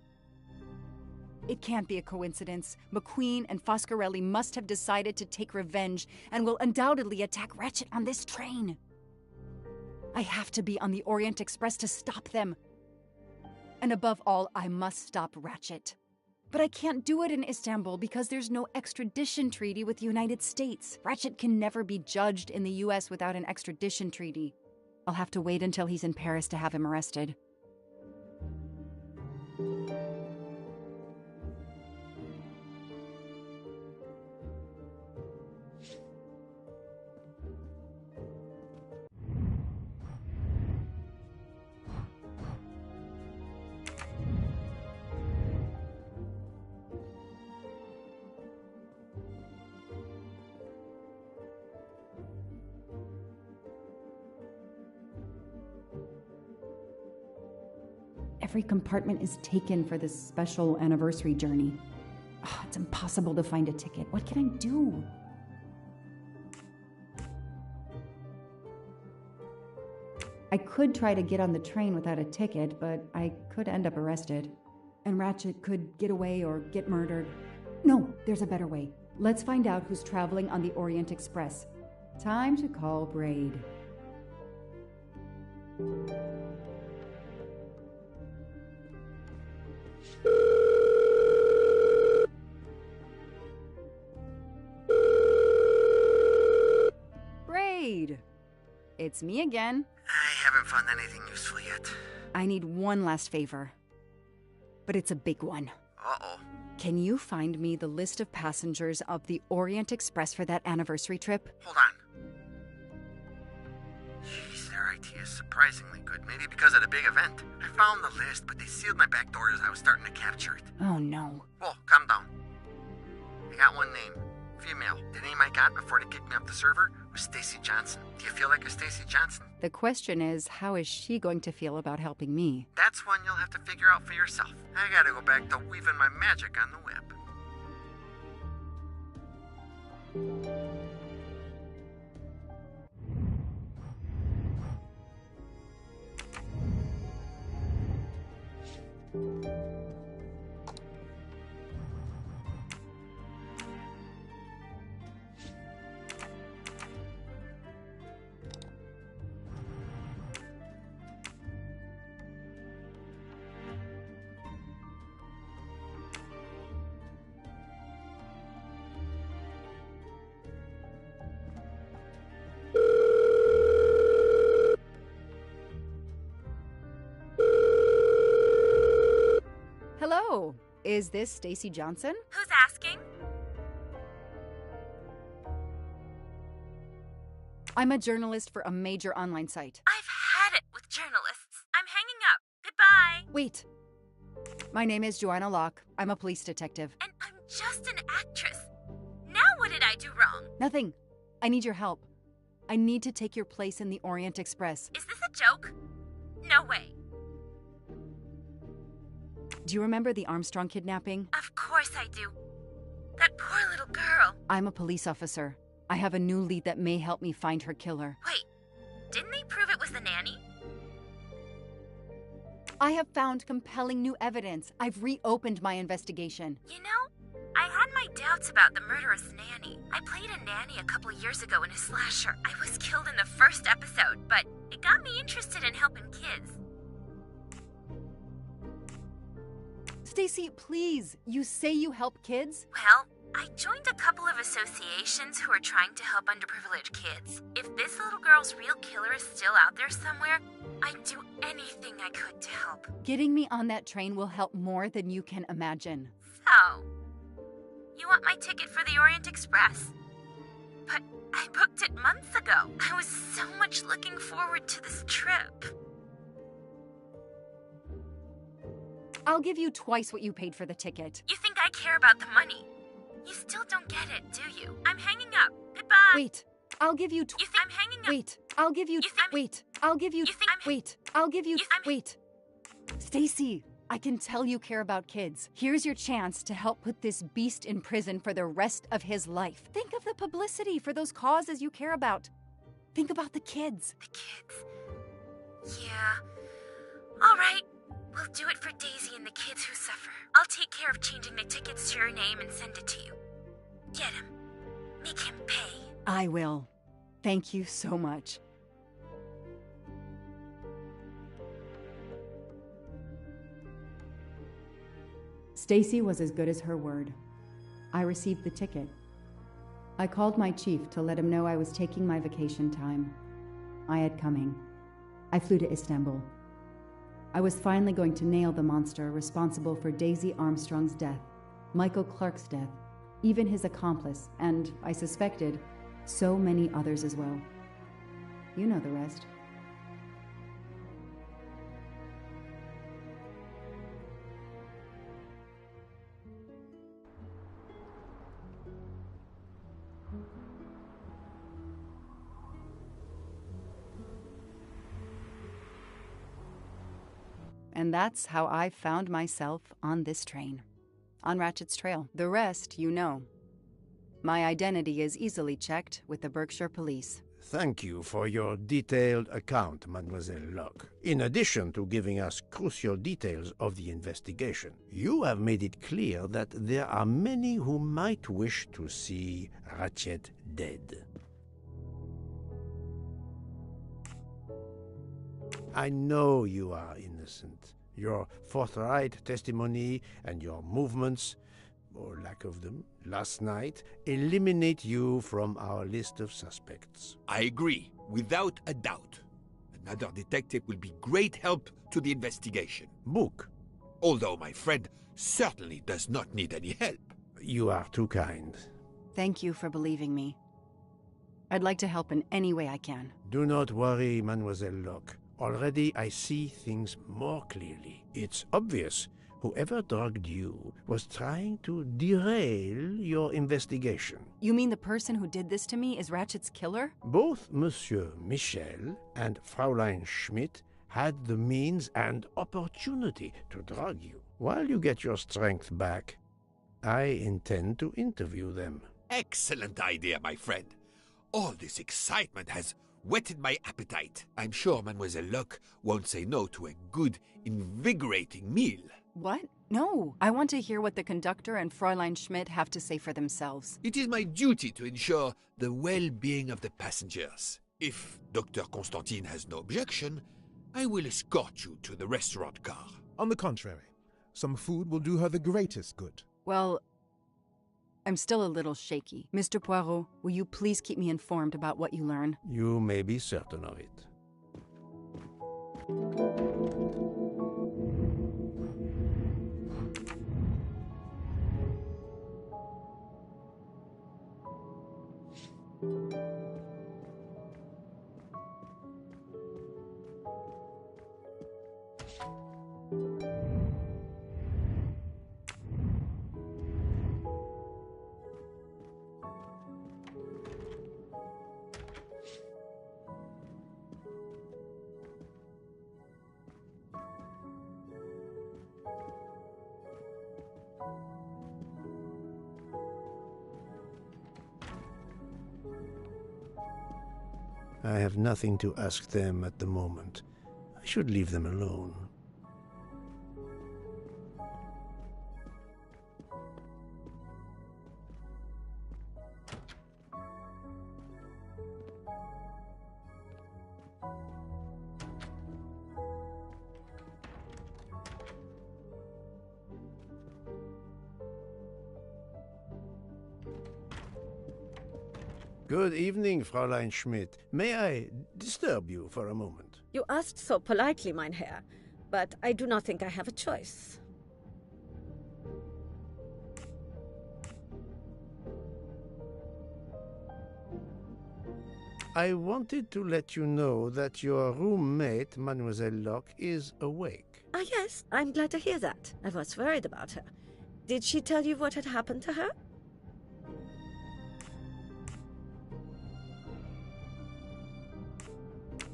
It can't be a coincidence. McQueen and Foscarelli must have decided to take revenge and will undoubtedly attack Ratchet on this train. I have to be on the Orient Express to stop them. And above all, I must stop Ratchet. But I can't do it in Istanbul because there's no extradition treaty with the United States. Ratchet can never be judged in the US without an extradition treaty. I'll have to wait until he's in Paris to have him arrested. Every compartment is taken for this special anniversary journey. Oh, it's impossible to find a ticket. What can I do? I could try to get on the train without a ticket, but I could end up arrested. And Ratchet could get away or get murdered. No, there's a better way. Let's find out who's traveling on the Orient Express. Time to call Braid. Braid! It's me again. I haven't found anything useful yet. I need one last favor. But it's a big one. Uh-oh. Can you find me the list of passengers of the Orient Express for that anniversary trip? Hold on. Jeez, their IT is surprisingly good. Maybe because of the big event. I found the list, but they sealed my back door as I was starting to capture it. Oh no. Whoa, calm down. I got one name. Female. The name I got before they kicked me off the server was Stacy Johnson. Do you feel like a Stacy Johnson? The question is, how is she going to feel about helping me? That's one you'll have to figure out for yourself. I gotta go back to weaving my magic on the web. Hello, is this Stacy Johnson? Who's asking? I'm a journalist for a major online site. I've had it with journalists. I'm hanging up. Goodbye. Wait. My name is Joanna Locke. I'm a police detective. And I'm just an actress. Now what did I do wrong? Nothing. I need your help. I need to take your place in the Orient Express. Is this a joke? No way. Do you remember the Armstrong kidnapping? Of course I do. That poor little girl. I'm a police officer. I have a new lead that may help me find her killer. Wait, didn't they prove it was the nanny? I have found compelling new evidence. I've reopened my investigation. You know, I had my doubts about the murderous nanny. I played a nanny a couple years ago in a slasher. I was killed in the first episode, but it got me interested in helping kids. Stacy, please, you say you help kids? Well, I joined a couple of associations who are trying to help underprivileged kids. If this little girl's real killer is still out there somewhere, I'd do anything I could to help. Getting me on that train will help more than you can imagine. So, you want my ticket for the Orient Express? But I booked it months ago. I was so much looking forward to this trip. I'll give you twice what you paid for the ticket. You think I care about the money? You still don't get it, do you? I'm hanging up. Goodbye. Wait, I'll give you. You think I'm hanging up? Wait, I'll give you. You think Wait, I'll give you. You think I'm. Wait, I'll give you. You think Wait, Stacy, I can tell you care about kids. Here's your chance to help put this beast in prison for the rest of his life. Think of the publicity for those causes you care about. Think about the kids. The kids. Yeah. All right. We'll do it for Daisy and the kids who suffer. I'll take care of changing the tickets to your name and send it to you. Get him. Make him pay. I will. Thank you so much. Stacy was as good as her word. I received the ticket. I called my chief to let him know I was taking my vacation time. I had coming. I flew to Istanbul. I was finally going to nail the monster responsible for Daisy Armstrong's death, Michael Clark's death, even his accomplice, and, I suspected, so many others as well. You know the rest. And that's how I found myself on this train. On Ratchet's trail. The rest, you know. My identity is easily checked with the Berkshire Police. Thank you for your detailed account, Mademoiselle Locke. In addition to giving us crucial details of the investigation, you have made it clear that there are many who might wish to see Ratchet dead. I know you are innocent. Your forthright testimony and your movements, or lack of them, last night eliminate you from our list of suspects. I agree, without a doubt. Another detective will be great help to the investigation. Book. Although my friend certainly does not need any help. You are too kind. Thank you for believing me. I'd like to help in any way I can. Do not worry, Mademoiselle Locke. Already I see things more clearly. It's obvious whoever drugged you was trying to derail your investigation. You mean the person who did this to me is Ratchet's killer? Both Monsieur Michel and Fraulein Schmidt had the means and opportunity to drug you. While you get your strength back, I intend to interview them. Excellent idea, my friend. All this excitement has whetted my appetite. I'm sure Mademoiselle Locke won't say no to a good, invigorating meal. What? No. I want to hear what the conductor and Fräulein Schmidt have to say for themselves. It is my duty to ensure the well-being of the passengers. If Dr. Constantine has no objection, I will escort you to the restaurant car. On the contrary, some food will do her the greatest good. Well, I'm still a little shaky. Mr. Poirot, will you please keep me informed about what you learn? You may be certain of it. I have nothing to ask them at the moment. I should leave them alone. Good evening, Fräulein Schmidt. May I disturb you for a moment? You asked so politely, mein Herr, but I do not think I have a choice. I wanted to let you know that your roommate, Mademoiselle Locke, is awake. Ah, yes, I'm glad to hear that. I was worried about her. Did she tell you what had happened to her?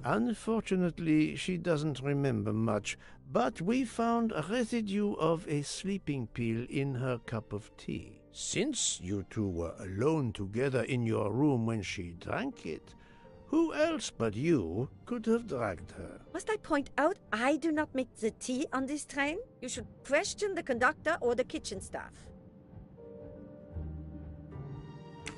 Unfortunately, she doesn't remember much, but we found a residue of a sleeping pill in her cup of tea. Since you two were alone together in your room when she drank it, who else but you could have drugged her? Must I point out I do not make the tea on this train? You should question the conductor or the kitchen staff.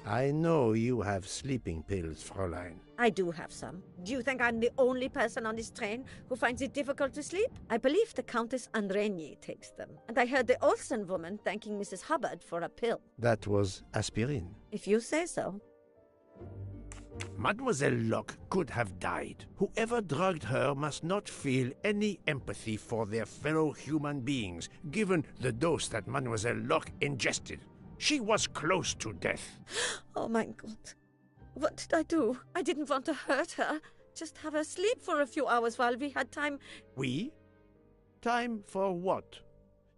I know you have sleeping pills, Fräulein. I do have some. Do you think I'm the only person on this train who finds it difficult to sleep? I believe the Countess Andrenier takes them. And I heard the Olsen woman thanking Mrs. Hubbard for a pill. That was aspirin. If you say so. Mademoiselle Locke could have died. Whoever drugged her must not feel any empathy for their fellow human beings, given the dose that Mademoiselle Locke ingested. She was close to death. Oh my God. What did I do? I didn't want to hurt her. Just have her sleep for a few hours while we had time. We? Time for what?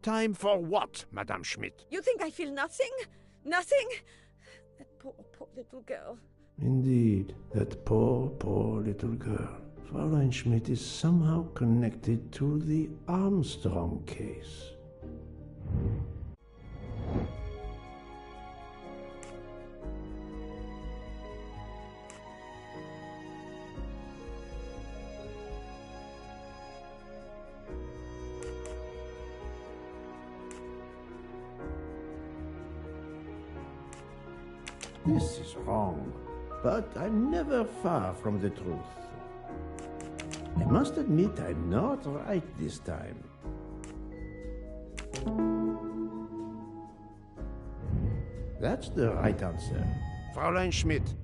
Time for what, Madame Schmidt? You think I feel nothing? Nothing? That poor little girl. Indeed, that poor little girl. Fräulein Schmidt is somehow connected to the Armstrong case. This is wrong, but I'm never far from the truth. I must admit I'm not right this time. That's the right answer. Fräulein Schmidt,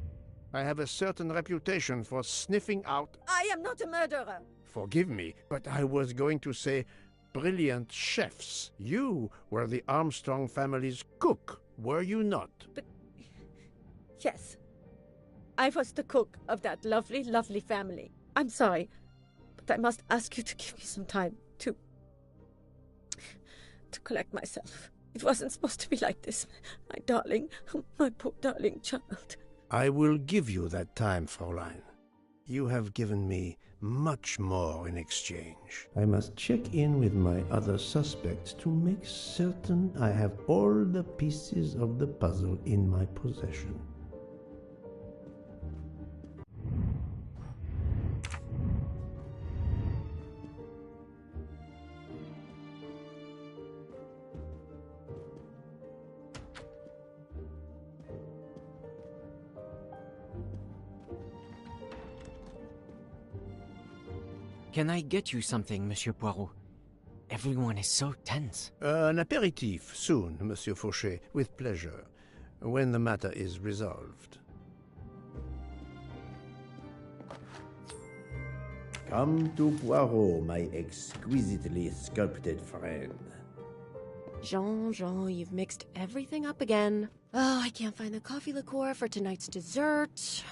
I have a certain reputation for sniffing out... I am not a murderer. Forgive me, but I was going to say brilliant chefs. You were the Armstrong family's cook, were you not? But... yes. I was the cook of that lovely, lovely family. I'm sorry, but I must ask you to give me some time to collect myself. It wasn't supposed to be like this. My darling, my poor darling child. I will give you that time, Fräulein. You have given me much more in exchange. I must check in with my other suspects to make certain I have all the pieces of the puzzle in my possession. Can I get you something, Monsieur Poirot? Everyone is so tense. An aperitif soon, Monsieur Fauchet, with pleasure, when the matter is resolved. Come to Poirot, my exquisitely sculpted friend. Jean, you've mixed everything up again. Oh, I can't find the coffee liqueur for tonight's dessert.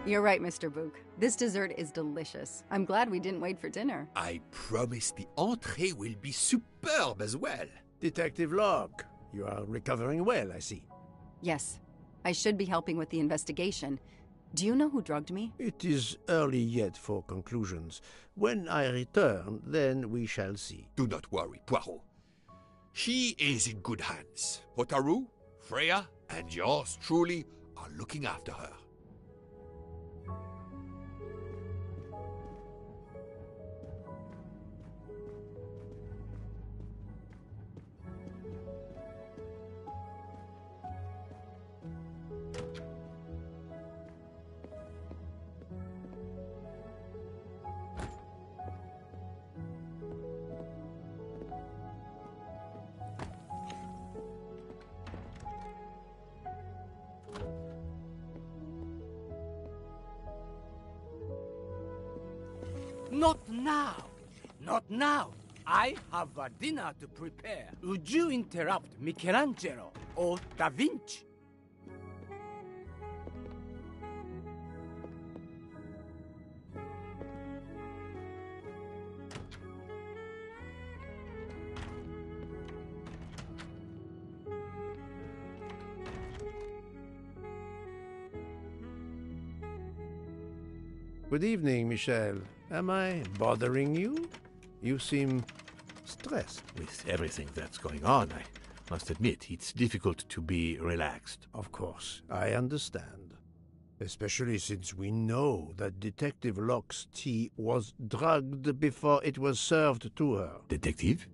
You're right, Mr. Book. This dessert is delicious. I'm glad we didn't wait for dinner. I promise the entrée will be superb as well. Detective Locke, you are recovering well, I see. Yes. I should be helping with the investigation. Do you know who drugged me? It is early yet for conclusions. When I return, then we shall see. Do not worry, Poirot. She is in good hands. Hotaru, Freya, and yours truly are looking after her. Not now! Not now! I have a dinner to prepare. Would you interrupt Michelangelo or Da Vinci? Good evening, Michel. Am I bothering you? You seem stressed. With everything that's going on, I must admit, it's difficult to be relaxed. Of course, I understand. Especially since we know that Detective Locke's tea was drugged before it was served to her. Detective?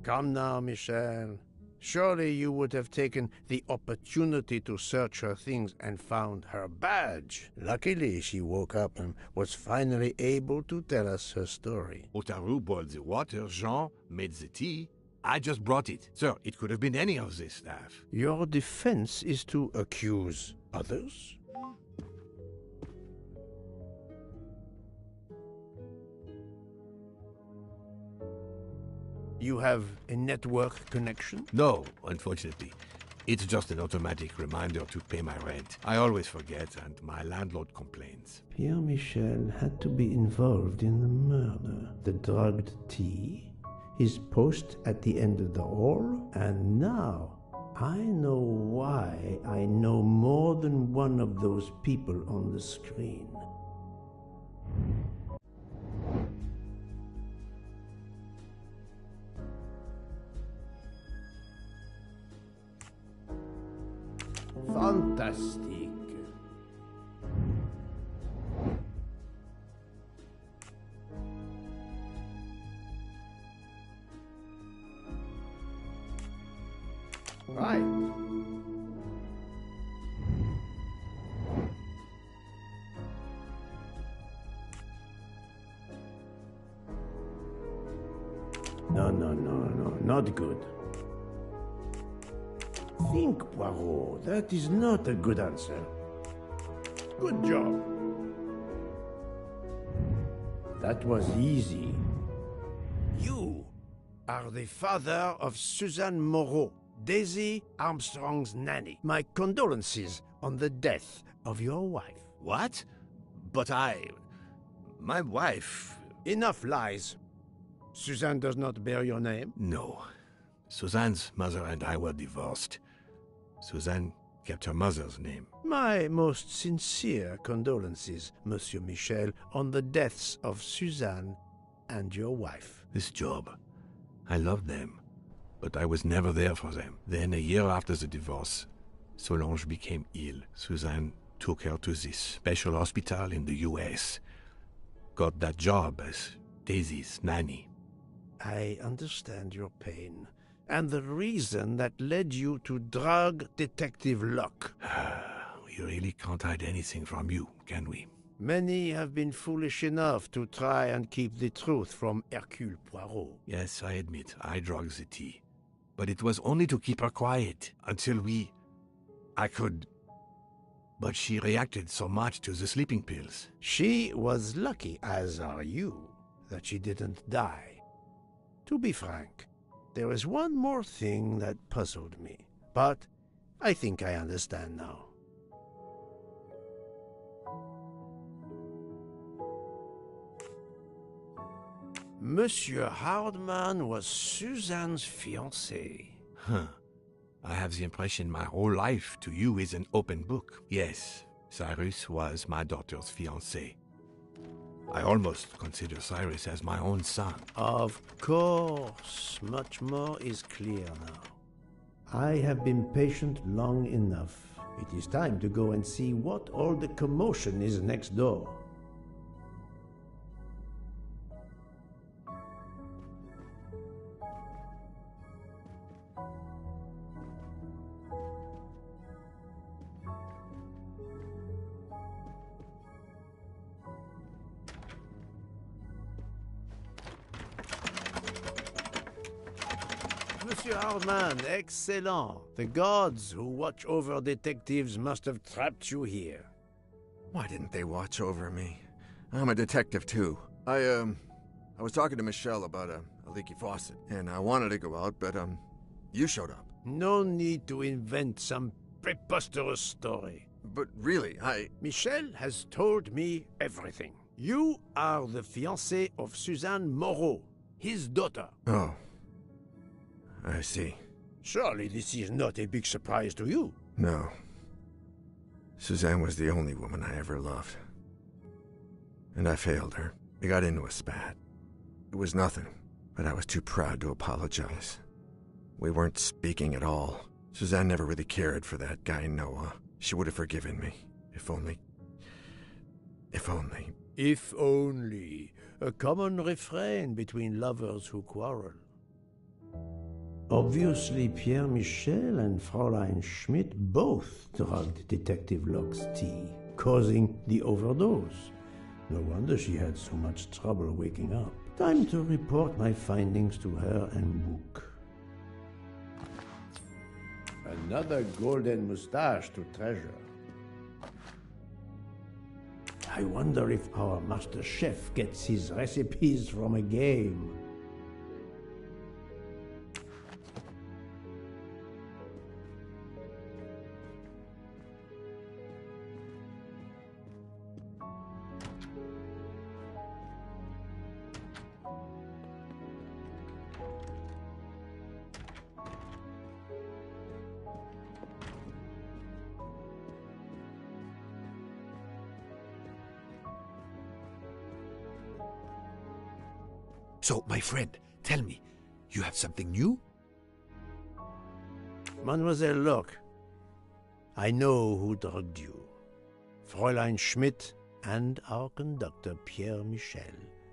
Come now, Michel. Surely you would have taken the opportunity to search her things and found her badge. Luckily, she woke up and was finally able to tell us her story. Otaru boiled the water, Jean made the tea. I just brought it. Sir, it could have been any of the staff. Your defense is to accuse others? You have a network connection? No, unfortunately. It's just an automatic reminder to pay my rent. I always forget, and my landlord complains. Pierre Michel had to be involved in the murder. The drugged tea, his post at the end of the hall, and now I know why I know more than one of those people on the screen. Fantastic. Right. No, not good. Think, Poirot. That is not a good answer. Good job. That was easy. You are the father of Suzanne Moreau, Daisy Armstrong's nanny. My condolences on the death of your wife. What? But my wife... Enough lies. Suzanne does not bear your name? No. Suzanne's mother and I were divorced. Suzanne kept her mother's name. My most sincere condolences, Monsieur Michel, on the deaths of Suzanne and your wife. This job, I loved them, but I was never there for them. Then, a year after the divorce, Solange became ill. Suzanne took her to this special hospital in the US. Got that job as Daisy's nanny. I understand your pain, and the reason that led you to drug Detective Locke. We really can't hide anything from you, can we? Many have been foolish enough to try and keep the truth from Hercule Poirot. Yes, I admit, I drugged the tea. But it was only to keep her quiet, until I could... But she reacted so much to the sleeping pills. She was lucky, as are you, that she didn't die. To be frank, there is one more thing that puzzled me, but I think I understand now. Monsieur Hardman was Suzanne's fiancé. Huh. I have the impression my whole life to you is an open book. Yes, Cyrus was my daughter's fiancé. I almost consider Cyrus as my own son. Of course, much more is clear now. I have been patient long enough. It is time to go and see what all the commotion is next door. Monsieur Hardman, excellent. The gods who watch over detectives must have trapped you here. Why didn't they watch over me? I'm a detective too. I was talking to Michelle about a leaky faucet, and I wanted to go out, but you showed up. No need to invent some preposterous story. But really, Michelle has told me everything. You are the fiancé of Suzanne Moreau, his daughter. Oh. I see. Surely this is not a big surprise to you. No. Suzanne was the only woman I ever loved. And I failed her. We got into a spat. It was nothing, but I was too proud to apologize. We weren't speaking at all. Suzanne never really cared for that guy Noah. She would have forgiven me. If only... If only... If only. A common refrain between lovers who quarrel. Obviously, Pierre Michel and Fräulein Schmidt both drugged Detective Locke's tea, causing the overdose. No wonder she had so much trouble waking up. Time to report my findings to her and book. Another golden mustache to treasure. I wonder if our master chef gets his recipes from a game. So, my friend, tell me, you have something new? Mademoiselle Locke, I know who drugged you. Fräulein Schmidt and our conductor Pierre Michel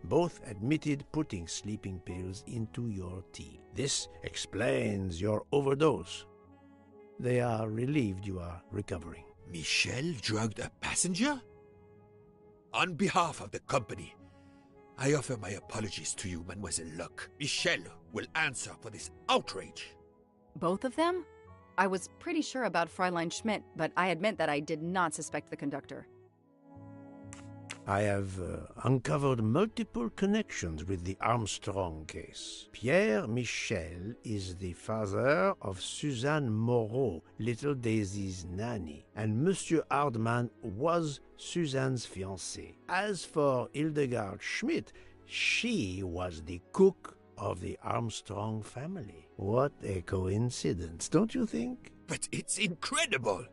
both admitted putting sleeping pills into your tea. This explains your overdose. They are relieved you are recovering. Michel drugged a passenger? On behalf of the company, I offer my apologies to you, Mademoiselle Locke. Michel will answer for this outrage. Both of them? I was pretty sure about Fräulein Schmidt, but I admit that I did not suspect the conductor. I have uncovered multiple connections with the Armstrong case. Pierre Michel is the father of Suzanne Moreau, little Daisy's nanny, and Monsieur Hardman was Suzanne's fiancé. As for Hildegard Schmidt, she was the cook of the Armstrong family. What a coincidence, don't you think? But it's incredible!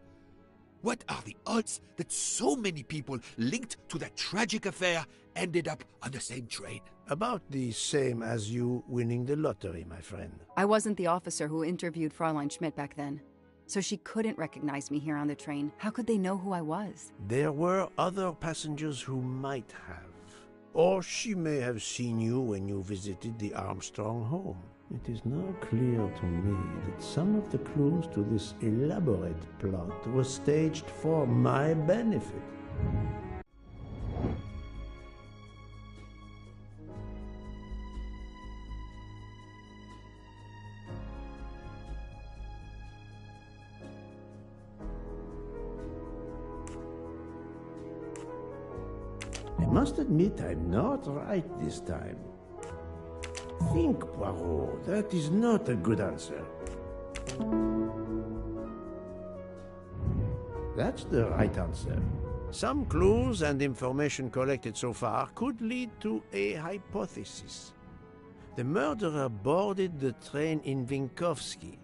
What are the odds that so many people linked to that tragic affair ended up on the same train? About the same as you winning the lottery, my friend. I wasn't the officer who interviewed Fräulein Schmidt back then, so she couldn't recognize me here on the train. How could they know who I was? There were other passengers who might have. Or she may have seen you when you visited the Armstrong home. It is now clear to me that some of the clues to this elaborate plot were staged for my benefit. I must admit I'm not right this time. Think, Poirot. That is not a good answer. That's the right answer. Some clues and information collected so far could lead to a hypothesis. The murderer boarded the train in Vinkovsky,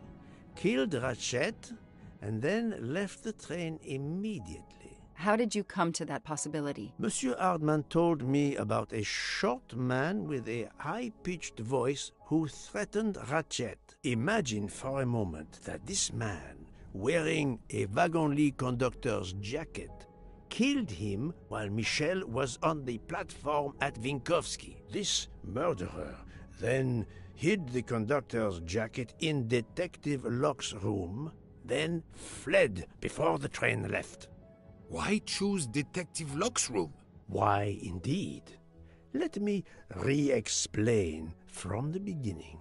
killed Ratchet, and then left the train immediately. How did you come to that possibility? Monsieur Hardman told me about a short man with a high-pitched voice who threatened Ratchet. Imagine for a moment that this man, wearing a wagon-lit conductor's jacket, killed him while Michel was on the platform at Vinkovsky. This murderer then hid the conductor's jacket in Detective Locke's room, then fled before the train left. Why choose Detective Locke's room? Why, indeed. Let me re-explain from the beginning.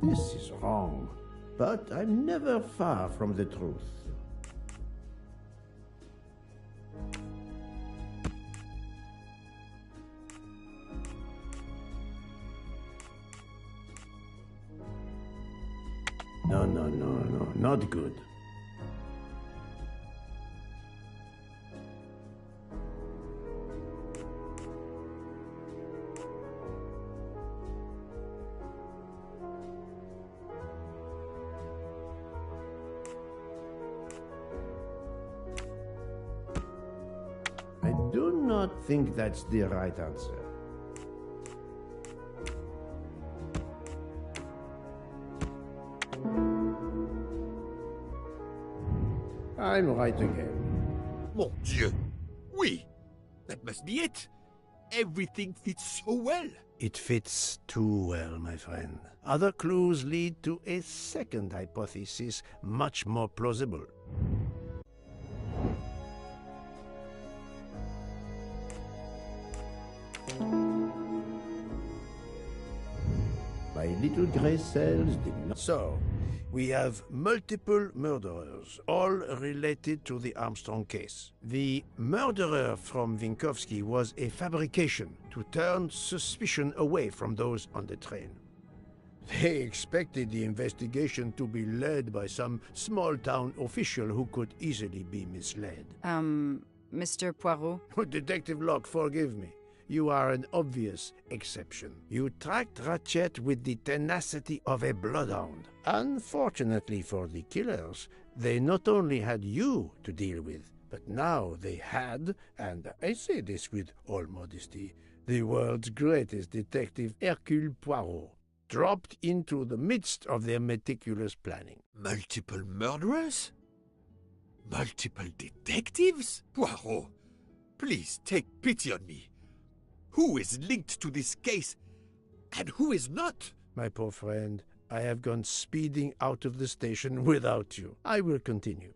This is wrong, but I'm never far from the truth. No, not good. I do not think that's the right answer. I'm right again. Mon Dieu! Oui! That must be it! Everything fits so well! It fits too well, my friend. Other clues lead to a second hypothesis, much more plausible. My little grey cells did not... So, we have multiple murderers, all related to the Armstrong case. The murderer from Vinkovsky was a fabrication to turn suspicion away from those on the train. They expected the investigation to be led by some small-town official who could easily be misled. Mr. Poirot? Detective Locke, forgive me. You are an obvious exception. You tracked Ratchet with the tenacity of a bloodhound. Unfortunately for the killers, they not only had you to deal with, but now they had, and I say this with all modesty, the world's greatest detective, Hercule Poirot, dropped into the midst of their meticulous planning. Multiple murderers? Multiple detectives? Poirot, please take pity on me. Who is linked to this case, and who is not? My poor friend, I have gone speeding out of the station without you. I will continue.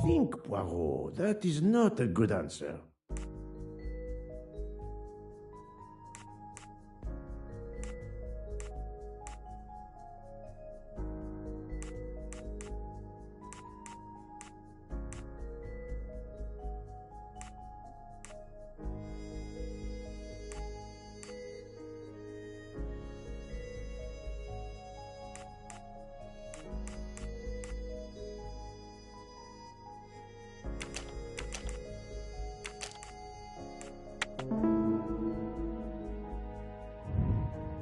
Think, Poirot. That is not a good answer.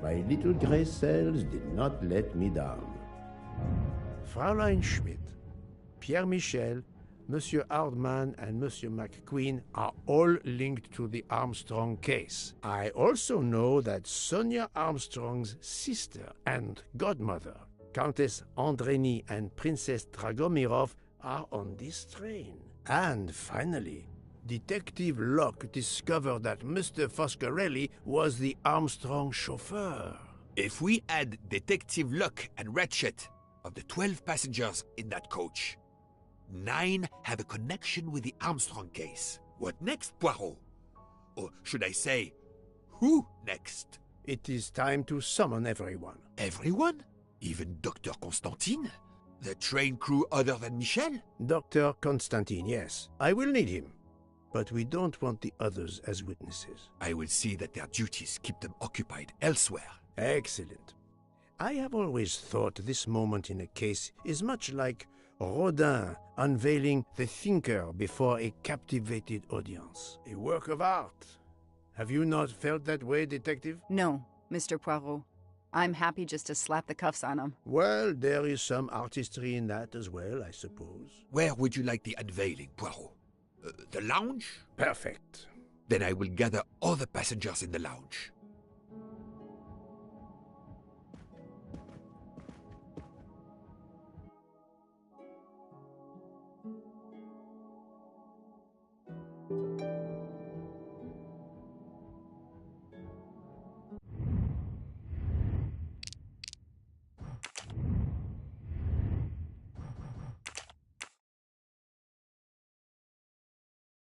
My little grey cells did not let me down. Fraulein Schmidt, Pierre Michel, Monsieur Hardman, and Monsieur McQueen are all linked to the Armstrong case. I also know that Sonia Armstrong's sister and godmother, Countess Andreni and Princess Dragomirov, are on this train. And finally, Detective Locke discovered that Mr. Foscarelli was the Armstrong chauffeur. If we add Detective Locke and Ratchet, of the 12 passengers in that coach, 9 have a connection with the Armstrong case. What next, Poirot? Or should I say, who next? It is time to summon everyone. Everyone? Even Dr. Constantine? The train crew other than Michel? Dr. Constantine, yes. I will need him. But we don't want the others as witnesses. I will see that their duties keep them occupied elsewhere. Excellent. I have always thought this moment in a case is much like Rodin unveiling the thinker before a captivated audience. A work of art. Have you not felt that way, Detective? No, Mr. Poirot. I'm happy just to slap the cuffs on him. Well, there is some artistry in that as well, I suppose. Where would you like the unveiling, Poirot? The lounge? Perfect. Then I will gather all the passengers in the lounge.